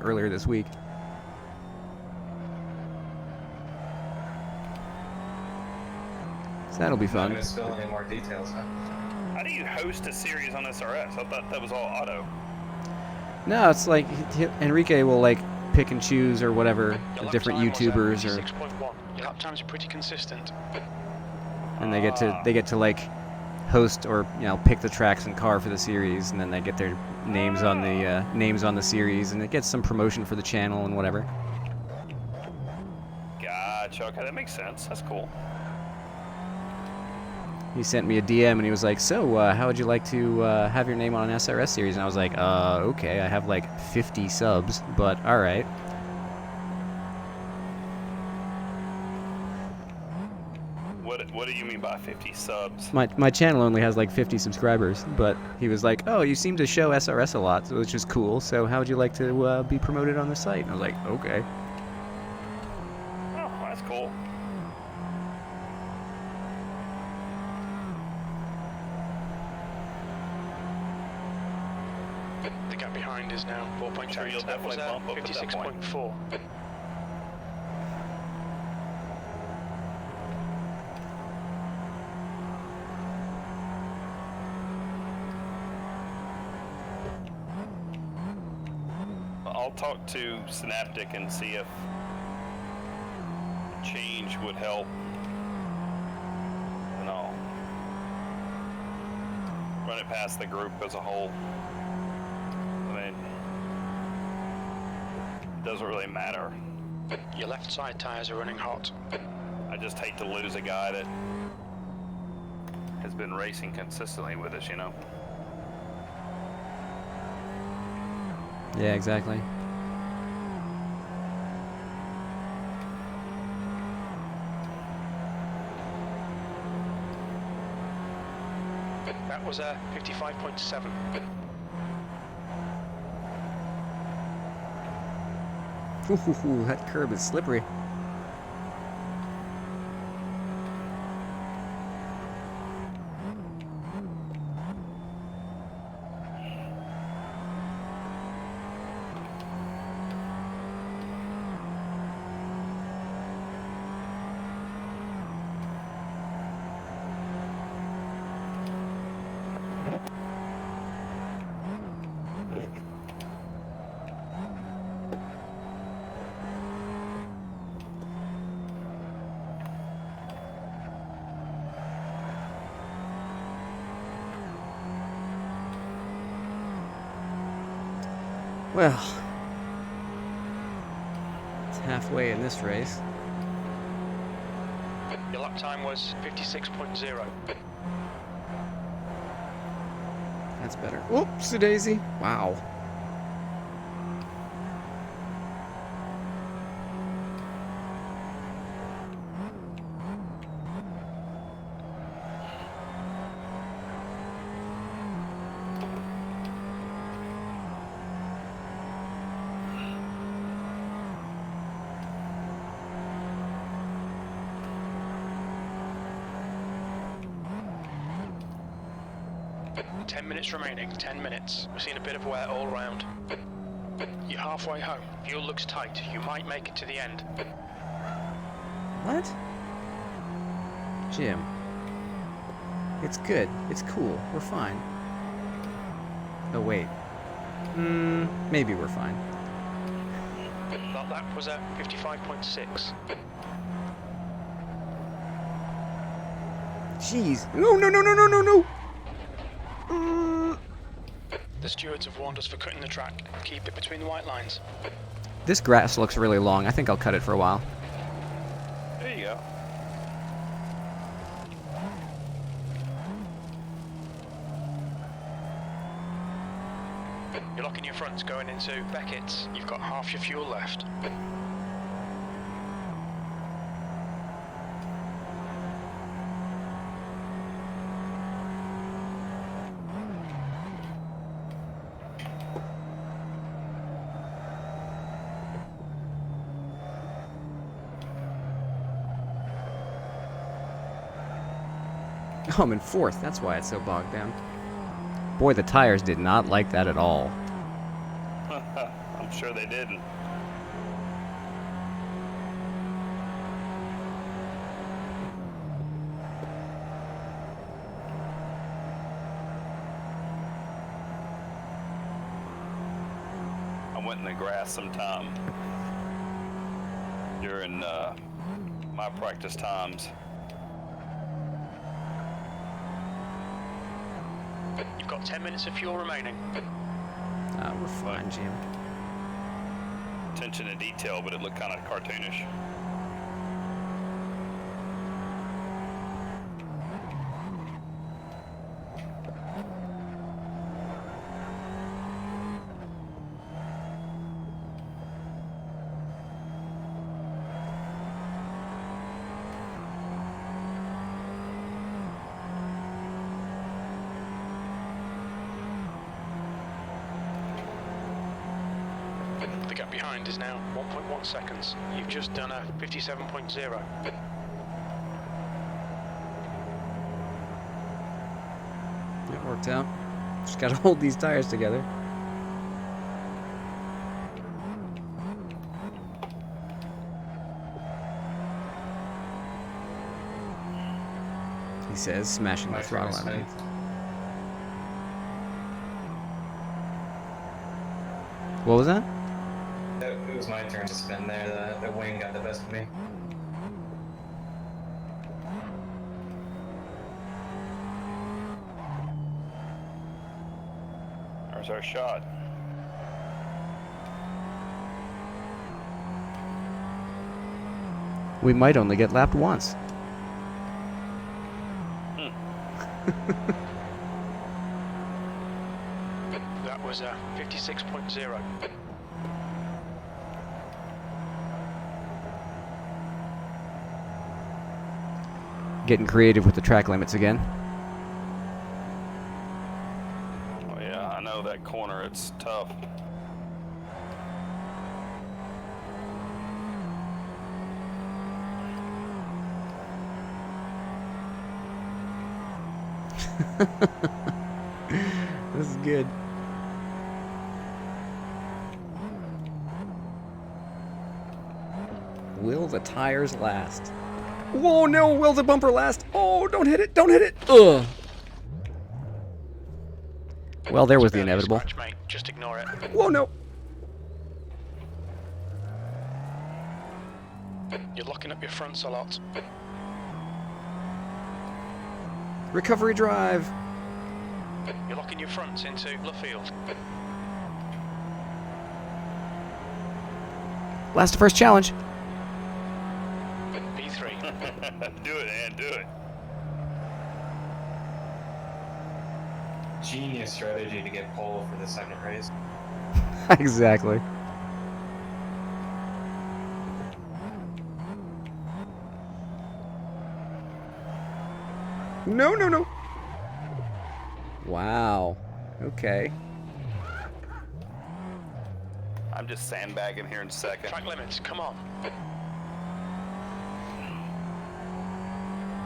earlier this week. So that'll be I'm not fun. gonna spill any more details, huh? How do you host a series on SRS? I thought that was all auto. No, it's like Enrique will like pick and choose or whatever Your lap different time was a YouTubers or 56.1. Your lap times are pretty consistent. and they get to like host or pick the tracks and car for the series, and then they get their names on the series, and it gets some promotion for the channel and whatever. Gotcha. Okay, that makes sense. That's cool. He sent me a DM and he was like, so, how would you like to have your name on an SRS series? And I was like, okay, I have like 50 subs, but alright. What do you mean by 50 subs? My channel only has like 50 subscribers, but he was like, oh, you seem to show SRS a lot, which is cool, so how would you like to be promoted on the site? And I was like, okay. Oh, that's cool. The gap behind is now 4.8. Sure, you'll That was definitely bump up at that point. 56.4. I'll talk to Synaptic and see if change would help. And I'll run it past the group as a whole. I mean, it doesn't really matter. Your left side tyres are running hot. I just hate to lose a guy that has been racing consistently with us, you know? Yeah, exactly. That was 55.7. Ooh, that curb is slippery. Well, it's halfway in this race. Your lap time was 56.0. That's better. Oopsie daisy. Wow. Minutes remaining, 10 minutes. We've seen a bit of wear all round. You're halfway home. Fuel looks tight. You might make it to the end. What? Jim. It's good. It's cool. We're fine. Oh, wait. Maybe we're fine. That lap was at 55.6. Jeez. No, no, no, no, no, no, no! The stewards have warned us for cutting the track. Keep it between the white lines. This grass looks really long. I think I'll cut it for a while. There you go. You're locking your fronts going into Beckett's. You've got half your fuel left. Oh, I'm in fourth. That's why it's so bogged down. Boy, the tires did not like that at all. I'm sure they didn't. I went in the grass sometime during my practice times. You've got 10 minutes of fuel remaining. We're fine, Jim. Attention to detail, but it looked kind of cartoonish. gap behind is now 1.1 seconds. You've just done a 57.0. It worked out. Just gotta hold these tires together. He says, smashing the throttle out of me. What was that? It was my turn to spin there. The wing got the best of me. There's our shot. We might only get lapped once. That was a 56.0. Getting creative with the track limits again. Oh yeah, I know that corner, it's tough. This is good. Will the tires last? Whoa, no! Will the bumper last? Oh, don't hit it! Don't hit it! Ugh! Well, there was the Barely a inevitable. scratch, mate. Just ignore it. Whoa, no! You're locking up your fronts a lot. Recovery drive! You're locking your fronts into left field. Last to first challenge. P3. Do it, Ann, do it. Genius strategy to get pole for the second race. Exactly. No, no, no. Wow. Okay. I'm just sandbagging here in second. Track limits, come on.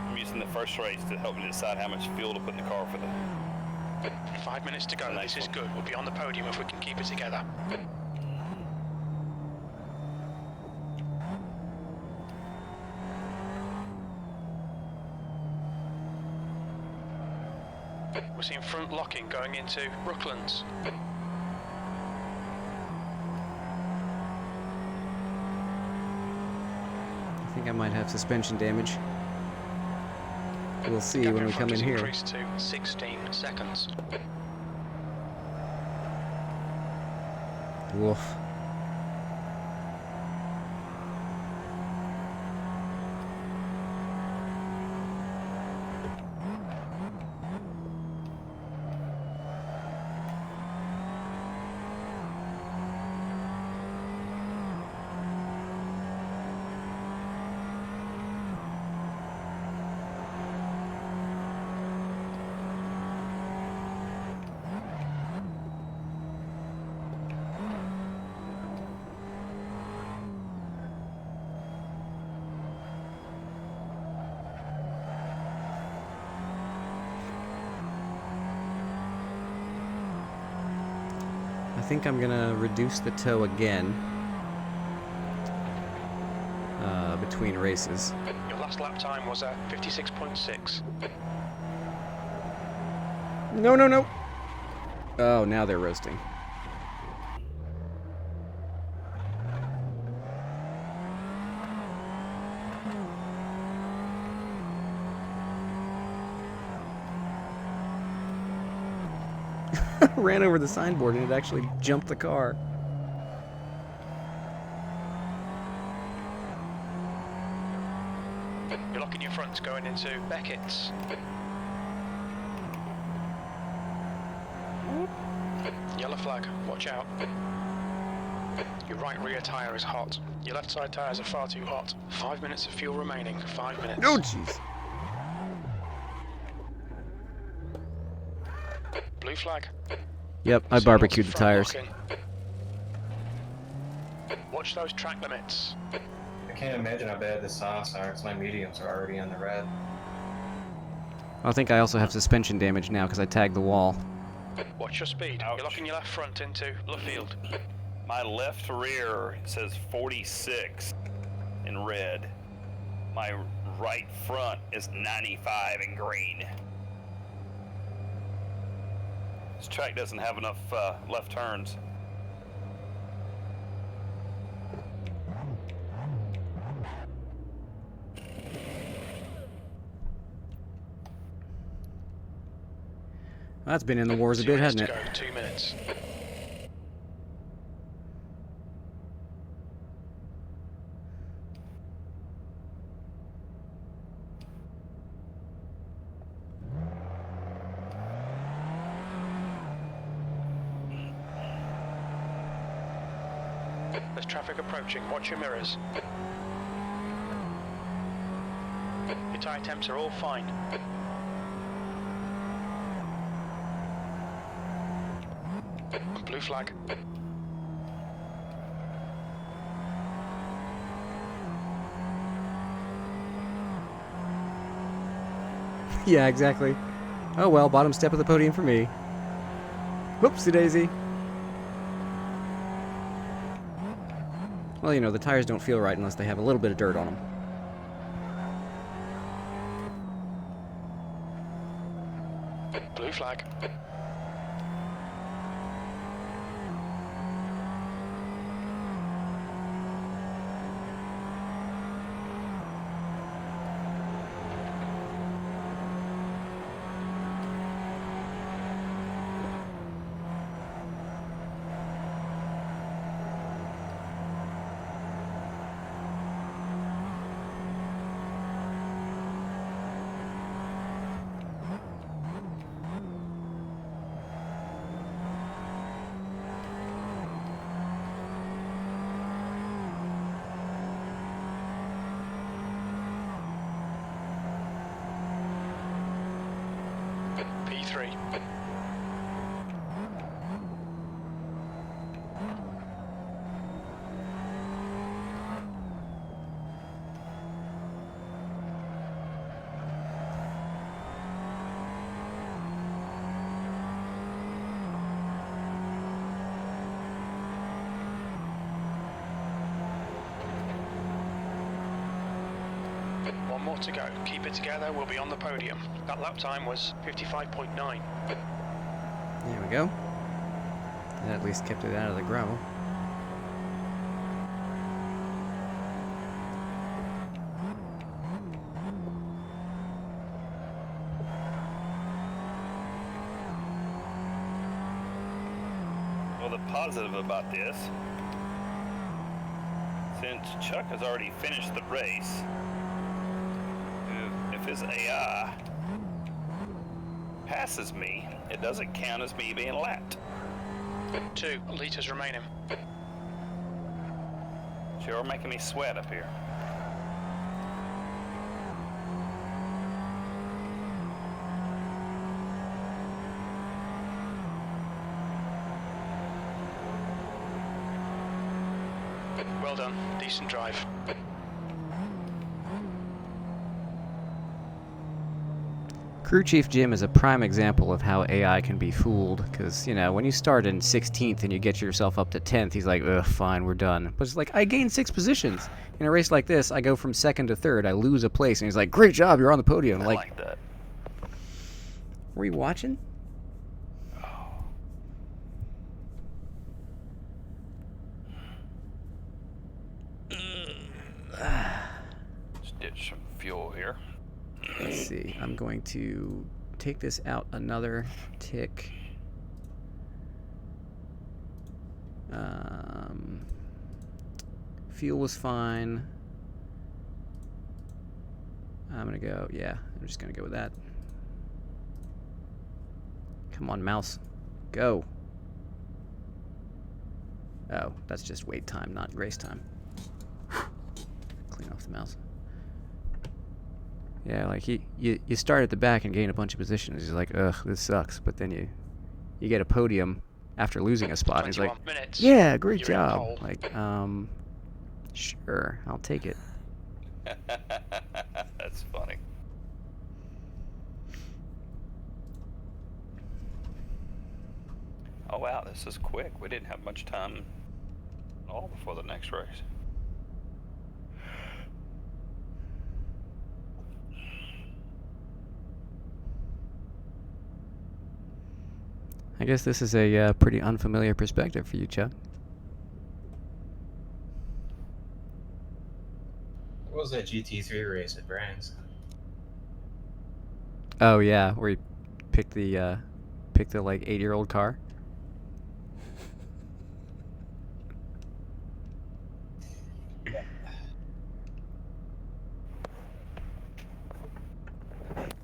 I'm using the first race to help me decide how much fuel to put in the car for the... 5 minutes to go. Nice This is one. good. We'll be on the podium if we can keep it together. We're seeing front locking going into Brooklands. I think I might have suspension damage. We'll see Gap when we front come in has here. increased to 16 seconds. Woof. I think I'm gonna reduce the tow again between races. Your last lap time was at 56.6. No, no, no. Oh, now they're roasting. Ran over the signboard and it actually jumped the car. You're locking your fronts going into Beckett's. Yellow flag, watch out. Your right rear tyre is hot. Your left side tyres are far too hot. 5 minutes of fuel remaining. 5 minutes. Oh, jeez. Blue flag. Yep, I See barbecued the lots of tires. front locking. Watch those track limits. I can't imagine how bad the softs are, because my mediums are already on the red. I think I also have suspension damage now because I tagged the wall. Watch your speed. Ouch. You're locking your left front into left field. My left rear says 46 in red. My right front is 95 in green. This track doesn't have enough left turns. That's been in the wars a bit, hasn't it? 2 minutes. There's traffic approaching. Watch your mirrors. Your tyre temps are all fine. Blue flag. Yeah, exactly. Oh well, bottom step of the podium for me. Whoopsie daisy. Well, you know, the tires don't feel right unless they have a little bit of dirt on them. Blue flag. P3. One more to go. Keep it together, we'll be on the podium. That lap time was 55.9. There we go. That at least kept it out of the gravel. Well, the positive about this, since Chuck has already finished the race, if his AI passes me, it doesn't count as me being lapped. 2 litres remaining. Sure making me sweat up here. Well done. Decent drive. Crew Chief Jim is a prime example of how AI can be fooled, because, you know, when you start in 16th and you get yourself up to 10th, he's like, ugh, fine, we're done. But it's like, I gained 6 positions. In a race like this, I go from 2nd to 3rd, I lose a place, and he's like, great job, you're on the podium. I like that. Were you watching? Let's ditch some fuel here. Let's see, I'm going to take this out another tick. Fuel was fine. I'm gonna go, yeah, I'm just gonna go with that. Come on, mouse. Go. Oh, that's just wait time, not race time. Clean off the mouse. Yeah, like you start at the back and gain a bunch of positions. He's like, ugh, this sucks. But then you get a podium after losing a spot. And he's like, 21 minutes. yeah, great You're in job. pole. Like, Sure, I'll take it. That's funny. Oh wow, this is quick. We didn't have much time at all before the next race. I guess this is a pretty unfamiliar perspective for you, Chuck. What was that GT3 race at Brands? Oh yeah, where you pick the like 8-year-old car.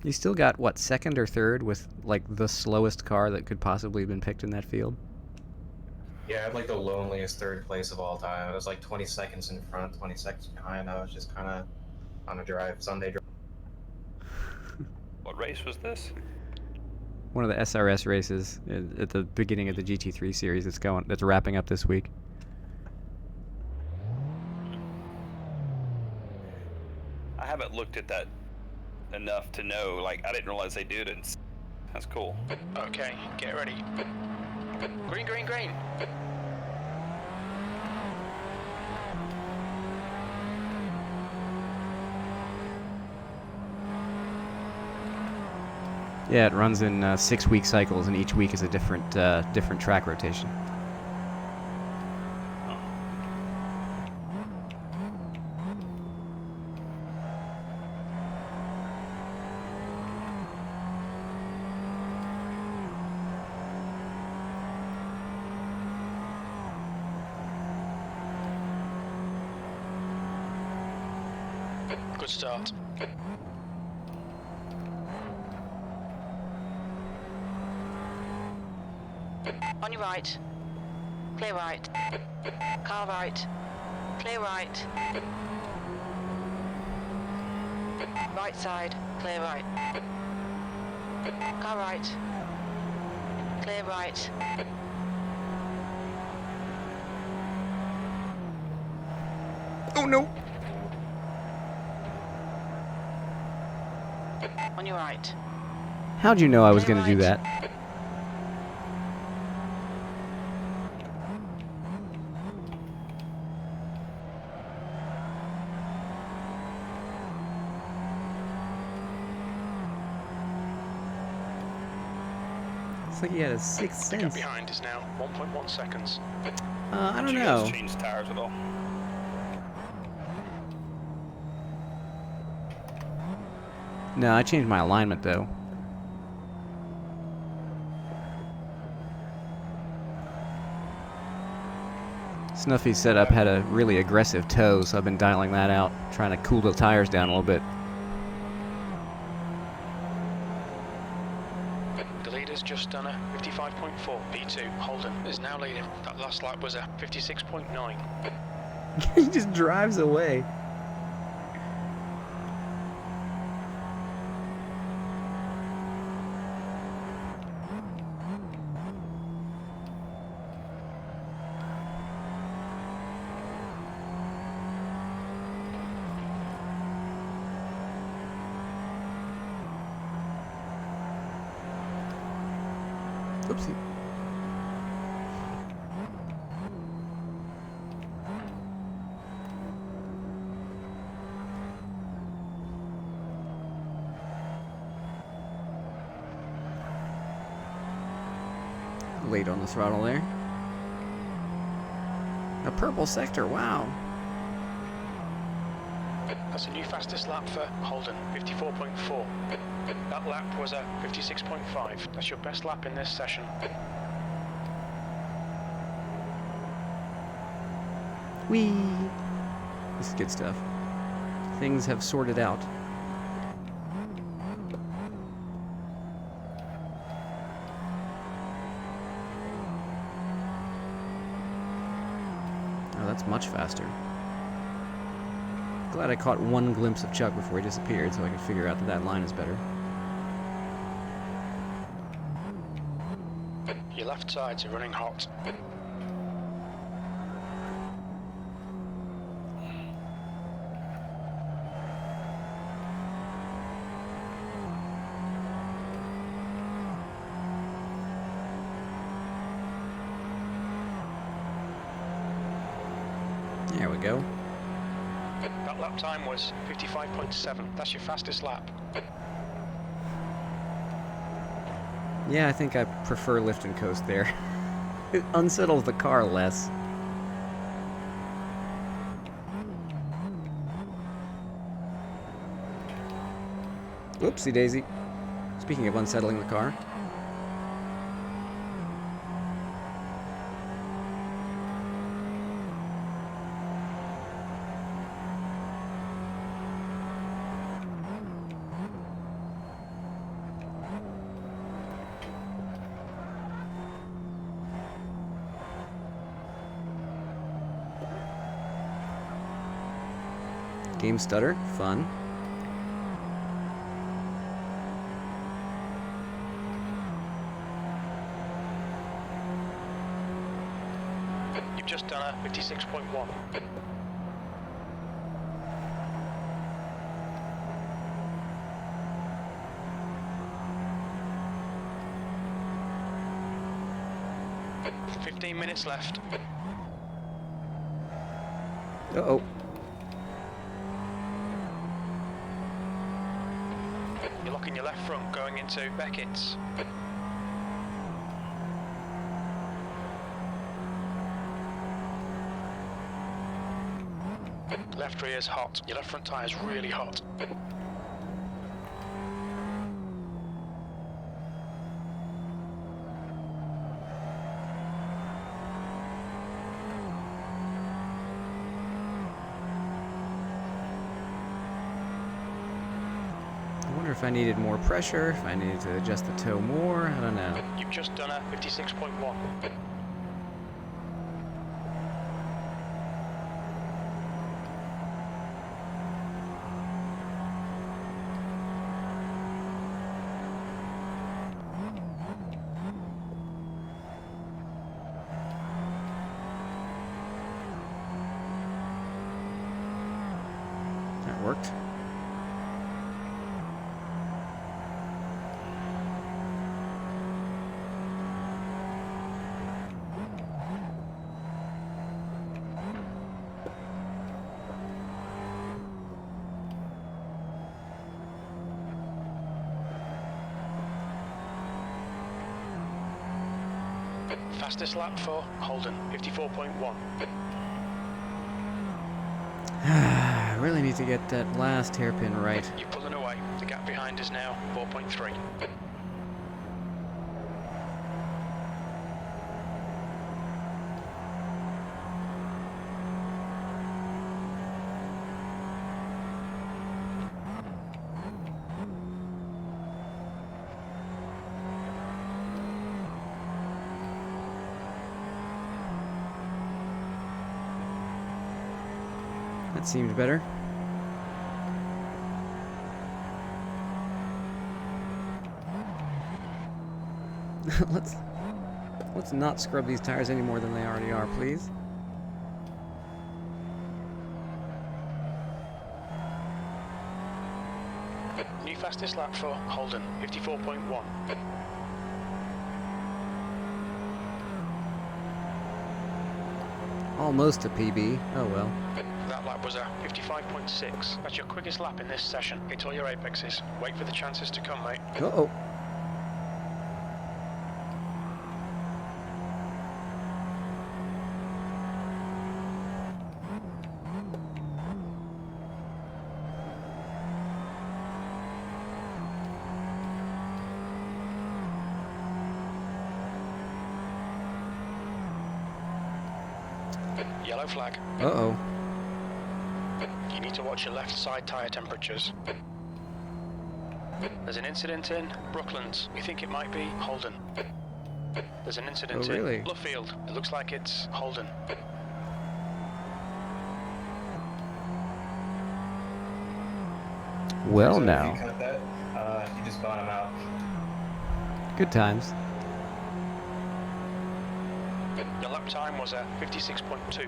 You still got what, second or third with like the slowest car that could possibly have been picked in that field? Yeah, I had like the loneliest third place of all time. It was like 20 seconds in front, 20 seconds behind. I was just kind of on a Sunday drive. What race was this? One of the SRS races at the beginning of the GT3 series that's wrapping up this week. I haven't looked at that enough to know. Like, I didn't realize they did it. That's cool. Okay, get ready. Green, green, green. Yeah, it runs in 6-week cycles, and each week is a different track rotation. Good start. On your right. Clear right. Car right. Clear right. Right side. Clear right. Car right. Clear right. Oh no! On your right. How'd you know I was Clear going to do right. that? It's like he had a sixth The gap sense. behind is now 1.1 seconds. I don't Did you know. guys change tires at all? No, I changed my alignment though. Snuffy's setup had a really aggressive toe, so I've been dialing that out, trying to cool the tires down a little bit. The leader's just done a 55.4. P2, Holden is now leading. That last lap was a 56.9. He just drives away. Oopsie. Late on the throttle there. A purple sector, wow. That's a new fastest lap for Holden, 54.4. That lap was a 56.5. That's your best lap in this session. Whee! This is good stuff. Things have sorted out. Oh, that's much faster. Glad I caught one glimpse of Chuck before he disappeared so I could figure out that that line is better. Your left sides are running hot. There we go. That lap time was 55.7. That's your fastest lap. Yeah, I think I prefer lift and coast there. It unsettles the car less. Oopsie daisy. Speaking of unsettling the car. Game stutter, fun. You've just done a 56.1. "15 minutes left." Uh-oh. You're locking your left front going into Beckett's. Left rear's hot. Your left front tyre's really hot. I wonder if I needed more pressure, if I needed to adjust the toe more, I don't know. You've just done a 56.1. That worked. Fastest lap for Holden, 54.1. I really need to get that last hairpin right. You're pulling away. The gap behind is now 4.3. That seemed better. Let's not scrub these tires any more than they already are, please. New fastest lap for Holden, 54.1. Almost a PB. Oh well. That lap was a 55.6. That's your quickest lap in this session. Hit all your apexes. Wait for the chances to come, mate. Uh-oh. Yellow flag. Uh-oh. You need to watch your left side tyre temperatures. There's an incident in Brooklands. We think it might be Holden. There's an incident Oh, really? in Luffield. It looks like it's Holden. Well So If now. you cut that, you just bought him out. Good times. Your lap time was a 56.2.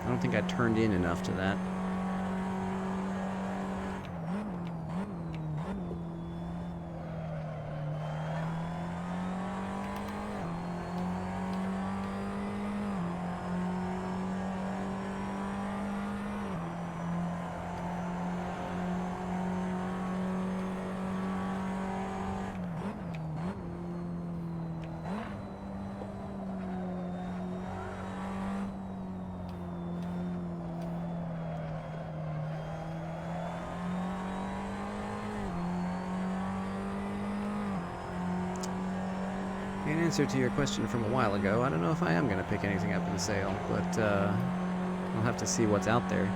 I don't think I turned in enough to that. answer to your question from a while ago, I don't know if I am going to pick anything up in the sale, but I'll have to see what's out there.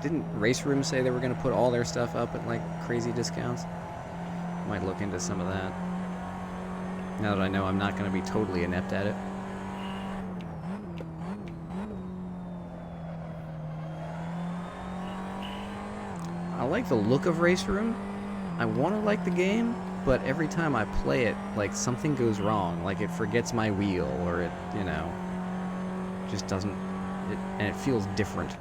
Didn't Race Room say they were going to put all their stuff up at, like, crazy discounts? Might look into some of that. Now that I know I'm not going to be totally inept at it. I like the look of Race Room. I want to like the game, but every time I play it, like, something goes wrong. Like, it forgets my wheel, or it, you know, just doesn't... and it feels different.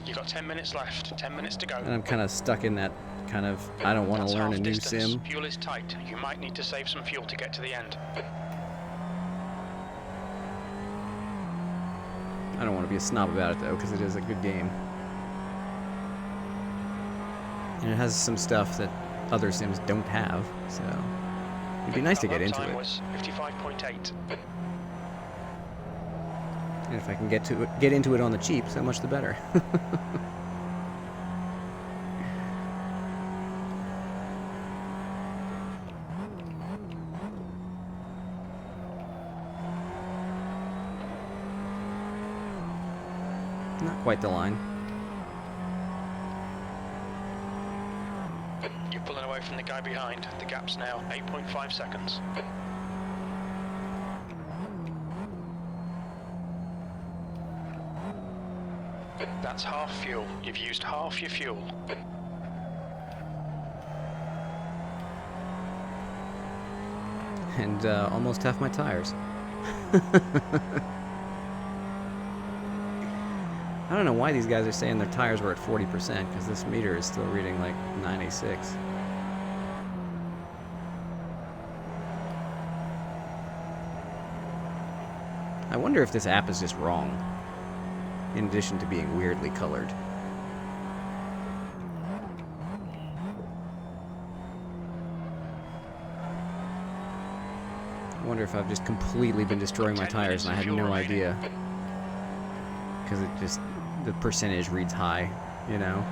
You've got 10 minutes left, 10 minutes to go. And I'm kind of stuck in that kind of, I don't want to learn a new sim. Fuel is tight. You might need to save some fuel to get to the end. I don't want to be a snob about it, though, because it is a good game. And it has some stuff that other sims don't have, so it'd be nice to get into it. Was 55.8. And if I can get into it on the cheap, so much the better. Not quite the line. You're pulling away from the guy behind. The gap's now 8.5 seconds. That's half fuel. You've used half your fuel. And almost half my tires. I don't know why these guys are saying their tires were at 40%, because this meter is still reading like 96. I wonder if this app is just wrong, in addition to being weirdly colored. I wonder if I've just completely been destroying my tires and I had no idea. Because it just, the percentage reads high, you know?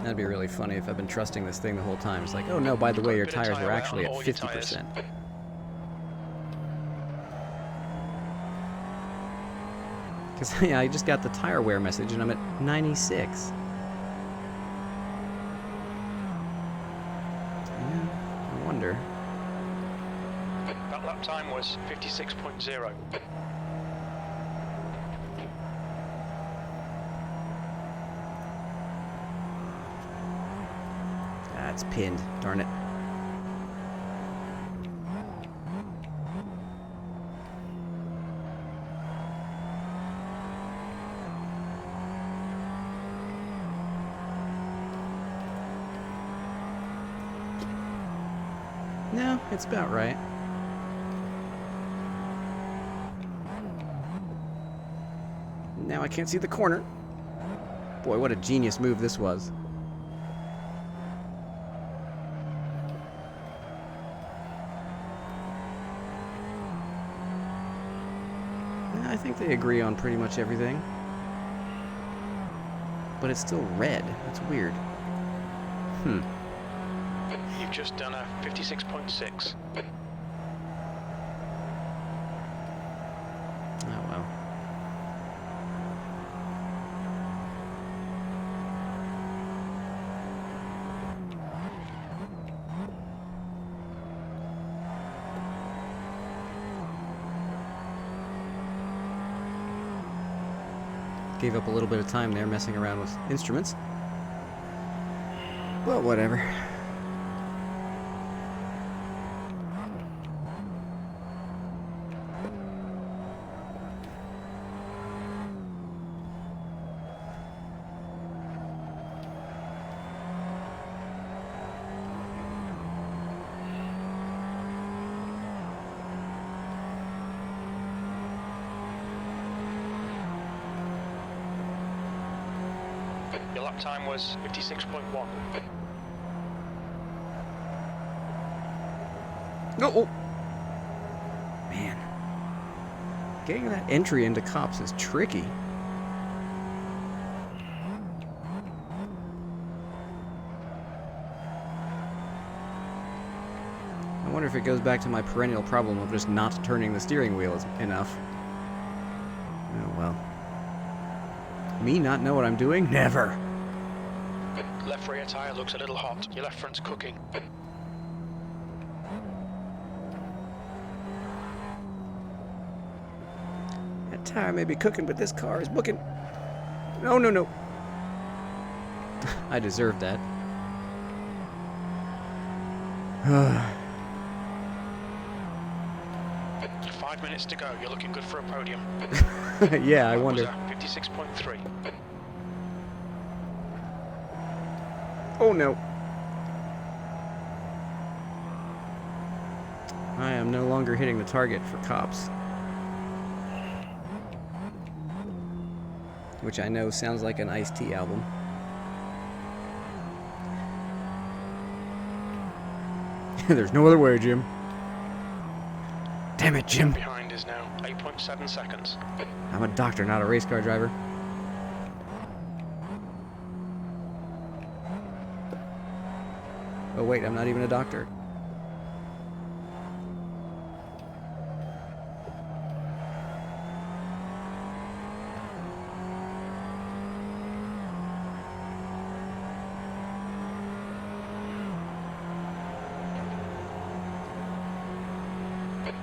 That'd be really funny if I've been trusting this thing the whole time. It's like, oh no, by the way, your tires were actually at 50%. Because, yeah, I just got the tire wear message and I'm at 96. Yeah, I wonder. That lap time was 56.0. It's pinned, darn it. No, it's about right. Now I can't see the corner. Boy, what a genius move this was. I think they agree on pretty much everything. But it's still red. That's weird. You've just done a 56.6. Oh well. Gave up a little bit of time there messing around with instruments. But whatever. Your lap time was 56.1. Oh! Man. Getting that entry into cops is tricky. if it goes back to my perennial problem of just not turning the steering wheel enough. Oh well. Me not know what I'm doing? Never! Left rear tyre looks a little hot. Your left front's cooking. That tire may be cooking, but this car is booking. No, no, no. I deserved that. 5 minutes to go. You're looking good for a podium. Yeah, I wonder. 56.3. Oh no. I am no longer hitting the target for cops. Which I know sounds like an Ice-T album. There's no other way, Jim. Damn it, Jim. Behind is now 8.7 seconds. I'm a doctor, not a race car driver. Oh wait, I'm not even a doctor.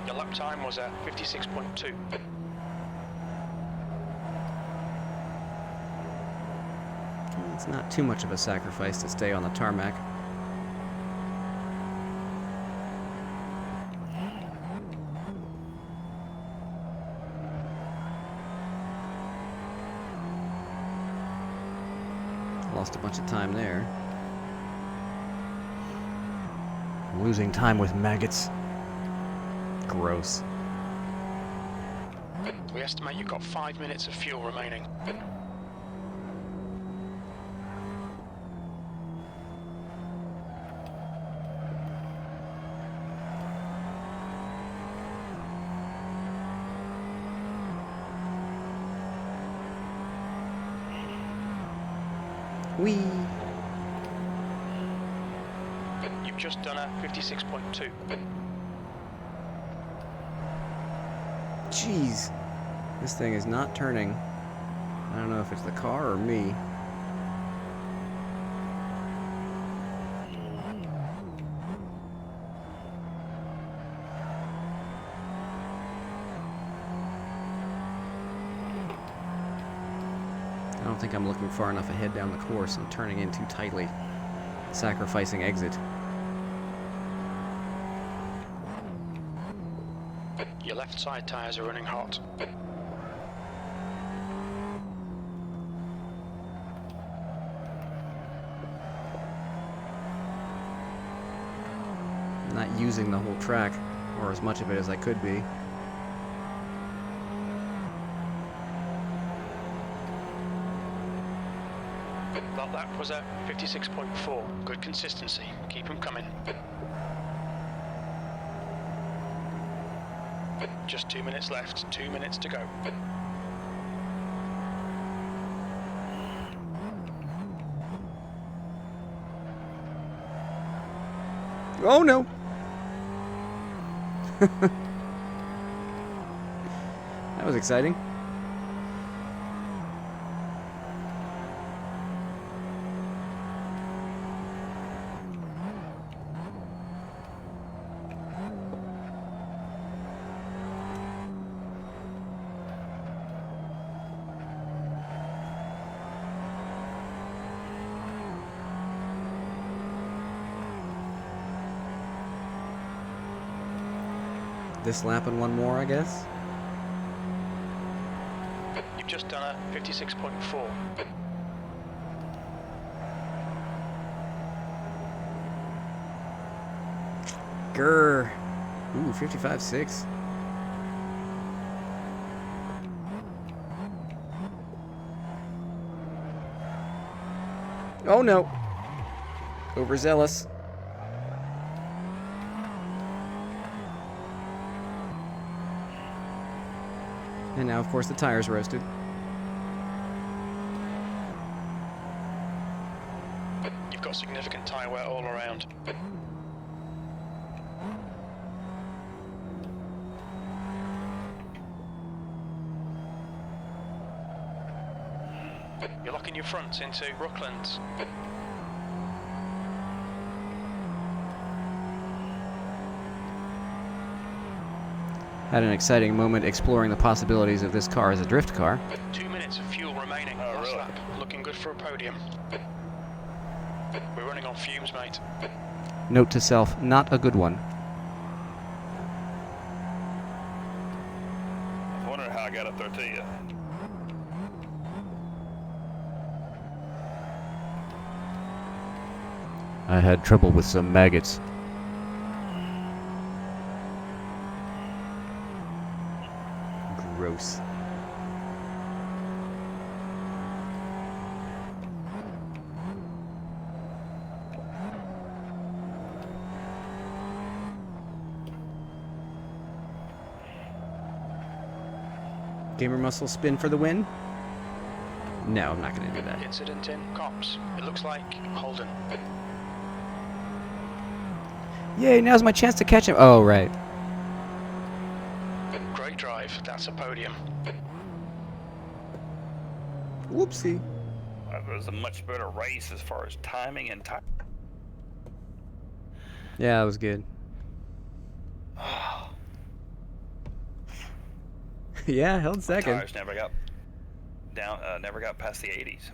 Your lap time was at 56.2. It's not too much of a sacrifice to stay on the tarmac. Lost a bunch of time there. I'm losing time with maggots. Gross. We estimate you've got 5 minutes of fuel remaining. Whee! You've just done a 56.2. Jeez. This thing is not turning. I don't know if it's the car or me. I don't think I'm looking far enough ahead down the course and turning in too tightly, sacrificing exit. Your left side tyres are running hot. I'm not using the whole track, or as much of it as I could be. That lap was at 56.4. Good consistency. Keep them coming. Just 2 minutes left. 2 minutes to go. Oh no! That was exciting. This lap and one more, I guess. You've just done a 56.4. Grr. Ooh, 55.6. Oh no. Overzealous. And now, of course, the tire's roasted. You've got significant tyre wear all around. You're locking your front into Brooklands. Had an exciting moment exploring the possibilities of this car as a drift car. 2 minutes of fuel remaining. Oh, Last really? lap. Looking good for a podium. We're running on fumes, mate. Note to self, not a good one. I was wondering how I got up there to you. I had trouble with some maggots. Gross. Gamer muscle spin for the win? No, I'm not going to do that. Incident in cops. It looks like Holden. Yay, now's my chance to catch him. Oh, right. Great drive. That's a podium. Whoopsie. It was a much better race as far as timing and time. Yeah, that was good. Yeah, held second. Tires never got down. Never got past the 80s.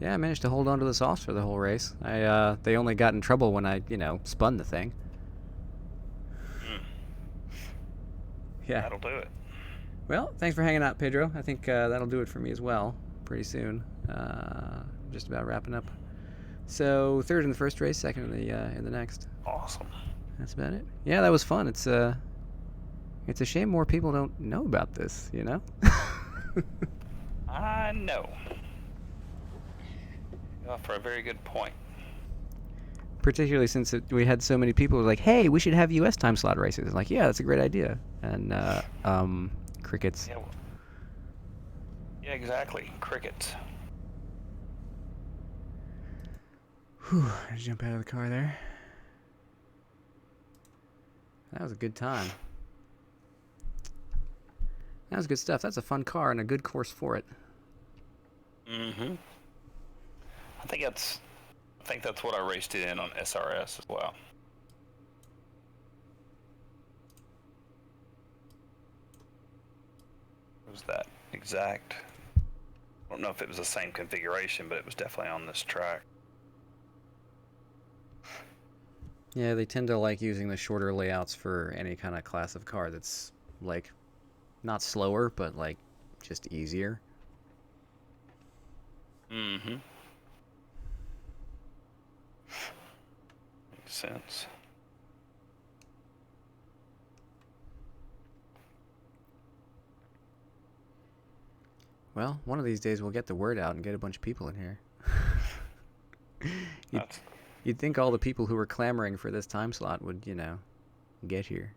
Yeah, I managed to hold on to the softs for the whole race. They only got in trouble when I, spun the thing. Yeah. That'll do it. Well, thanks for hanging out, Pedro. I think that'll do it for me as well. Pretty soon. Just about wrapping up. So third in the first race, second in the next. Awesome. That's about it. Yeah, that was fun. It's a shame more people don't know about this. I know. For a very good point. Particularly since we had so many people who were like, "Hey, we should have U.S. time slot races." It's like, yeah, that's a great idea. And crickets. Yeah. Yeah, exactly. Crickets. Whew, I jump out of the car there. That was a good time. That was good stuff. That's a fun car and a good course for it. Mm-hmm. I think that's what I raced it in on SRS as well. It was that exact. I don't know if it was the same configuration, but it was definitely on this track. Yeah, they tend to like using the shorter layouts for any kind of class of car that's like not slower, but like just easier. Mm-hmm. Makes sense. Well, one of these days we'll get the word out and get a bunch of people in here. You'd think all the people who were clamoring for this time slot would, get here.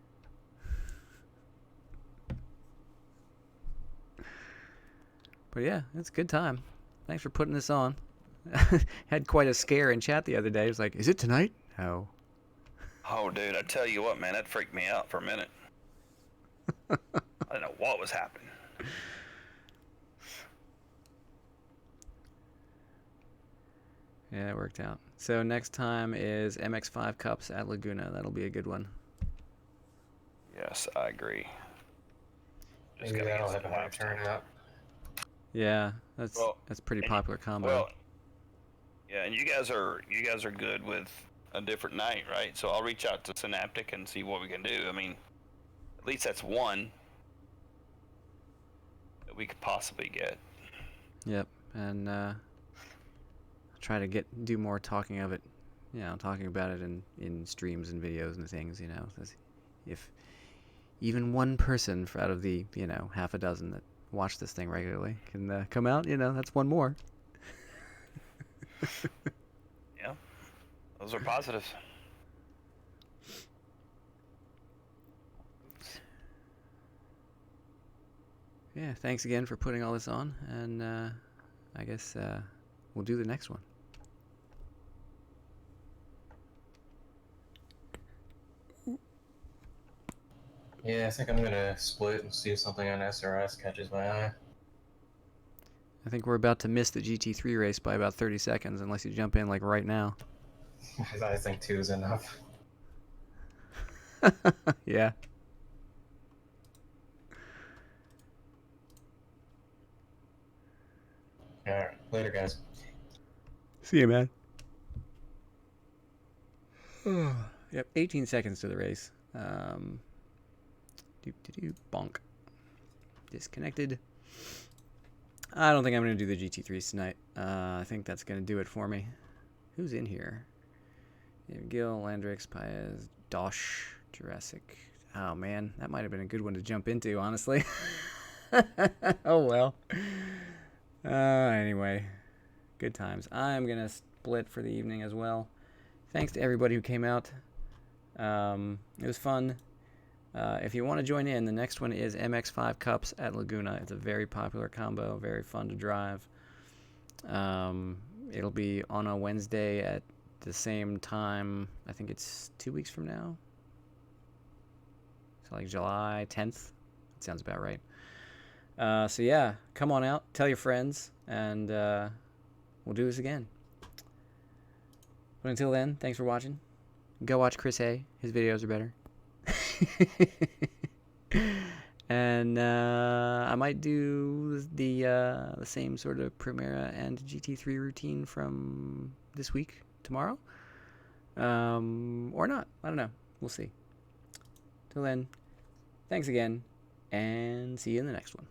But yeah, it's a good time. Thanks for putting this on. Had quite a scare in chat the other day. It was like, is it tonight? No. Oh, dude, I tell you what, man, that freaked me out for a minute. I didn't know what was happening. Yeah, it worked out. So next time is MX5 Cups at Laguna. That'll be a good one. Yes, I agree. Just Maybe gotta that'll get have some a high laps done. turnout. Yeah, that's pretty popular combo. Well, yeah, and you guys are good with a different night, right? So I'll reach out to Synaptic and see what we can do. I mean, at least that's one that we could possibly get. Yep, and I'll try to do more talking of it. Talking about it in streams and videos and things. If even one person out of the half a dozen that watch this thing regularly can come out, that's one more. Yeah, those are positives. Yeah, thanks again for putting all this on, and I guess we'll do the next one. Yeah, I think I'm gonna split and see if something on SRS catches my eye. I think we're about to miss the GT3 race by about 30 seconds unless you jump in like right now. I think 2 is enough. Yeah. Alright, later guys. See you, man. Yep, 18 seconds to the race. Bonk. Disconnected. I don't think I'm going to do the GT3s tonight. I think that's going to do it for me. Who's in here? Gil, Landrix, Paez, Dosh, Jurassic. Oh, man. That might have been a good one to jump into, honestly. Oh, well. Anyway. Good times. I'm going to split for the evening as well. Thanks to everybody who came out. It was fun. If you want to join in, the next one is MX5 Cups at Laguna. It's a very popular combo, very fun to drive. It'll be on a Wednesday at the same time. I think it's 2 weeks from now. So like July 10th. That sounds about right. So yeah, come on out, tell your friends, and we'll do this again. But until then, thanks for watching. Go watch Chris Haye. His videos are better. And I might do the same sort of Primera and GT3 routine from this week tomorrow, or not. I don't know. We'll see. Till then, thanks again, and see you in the next one.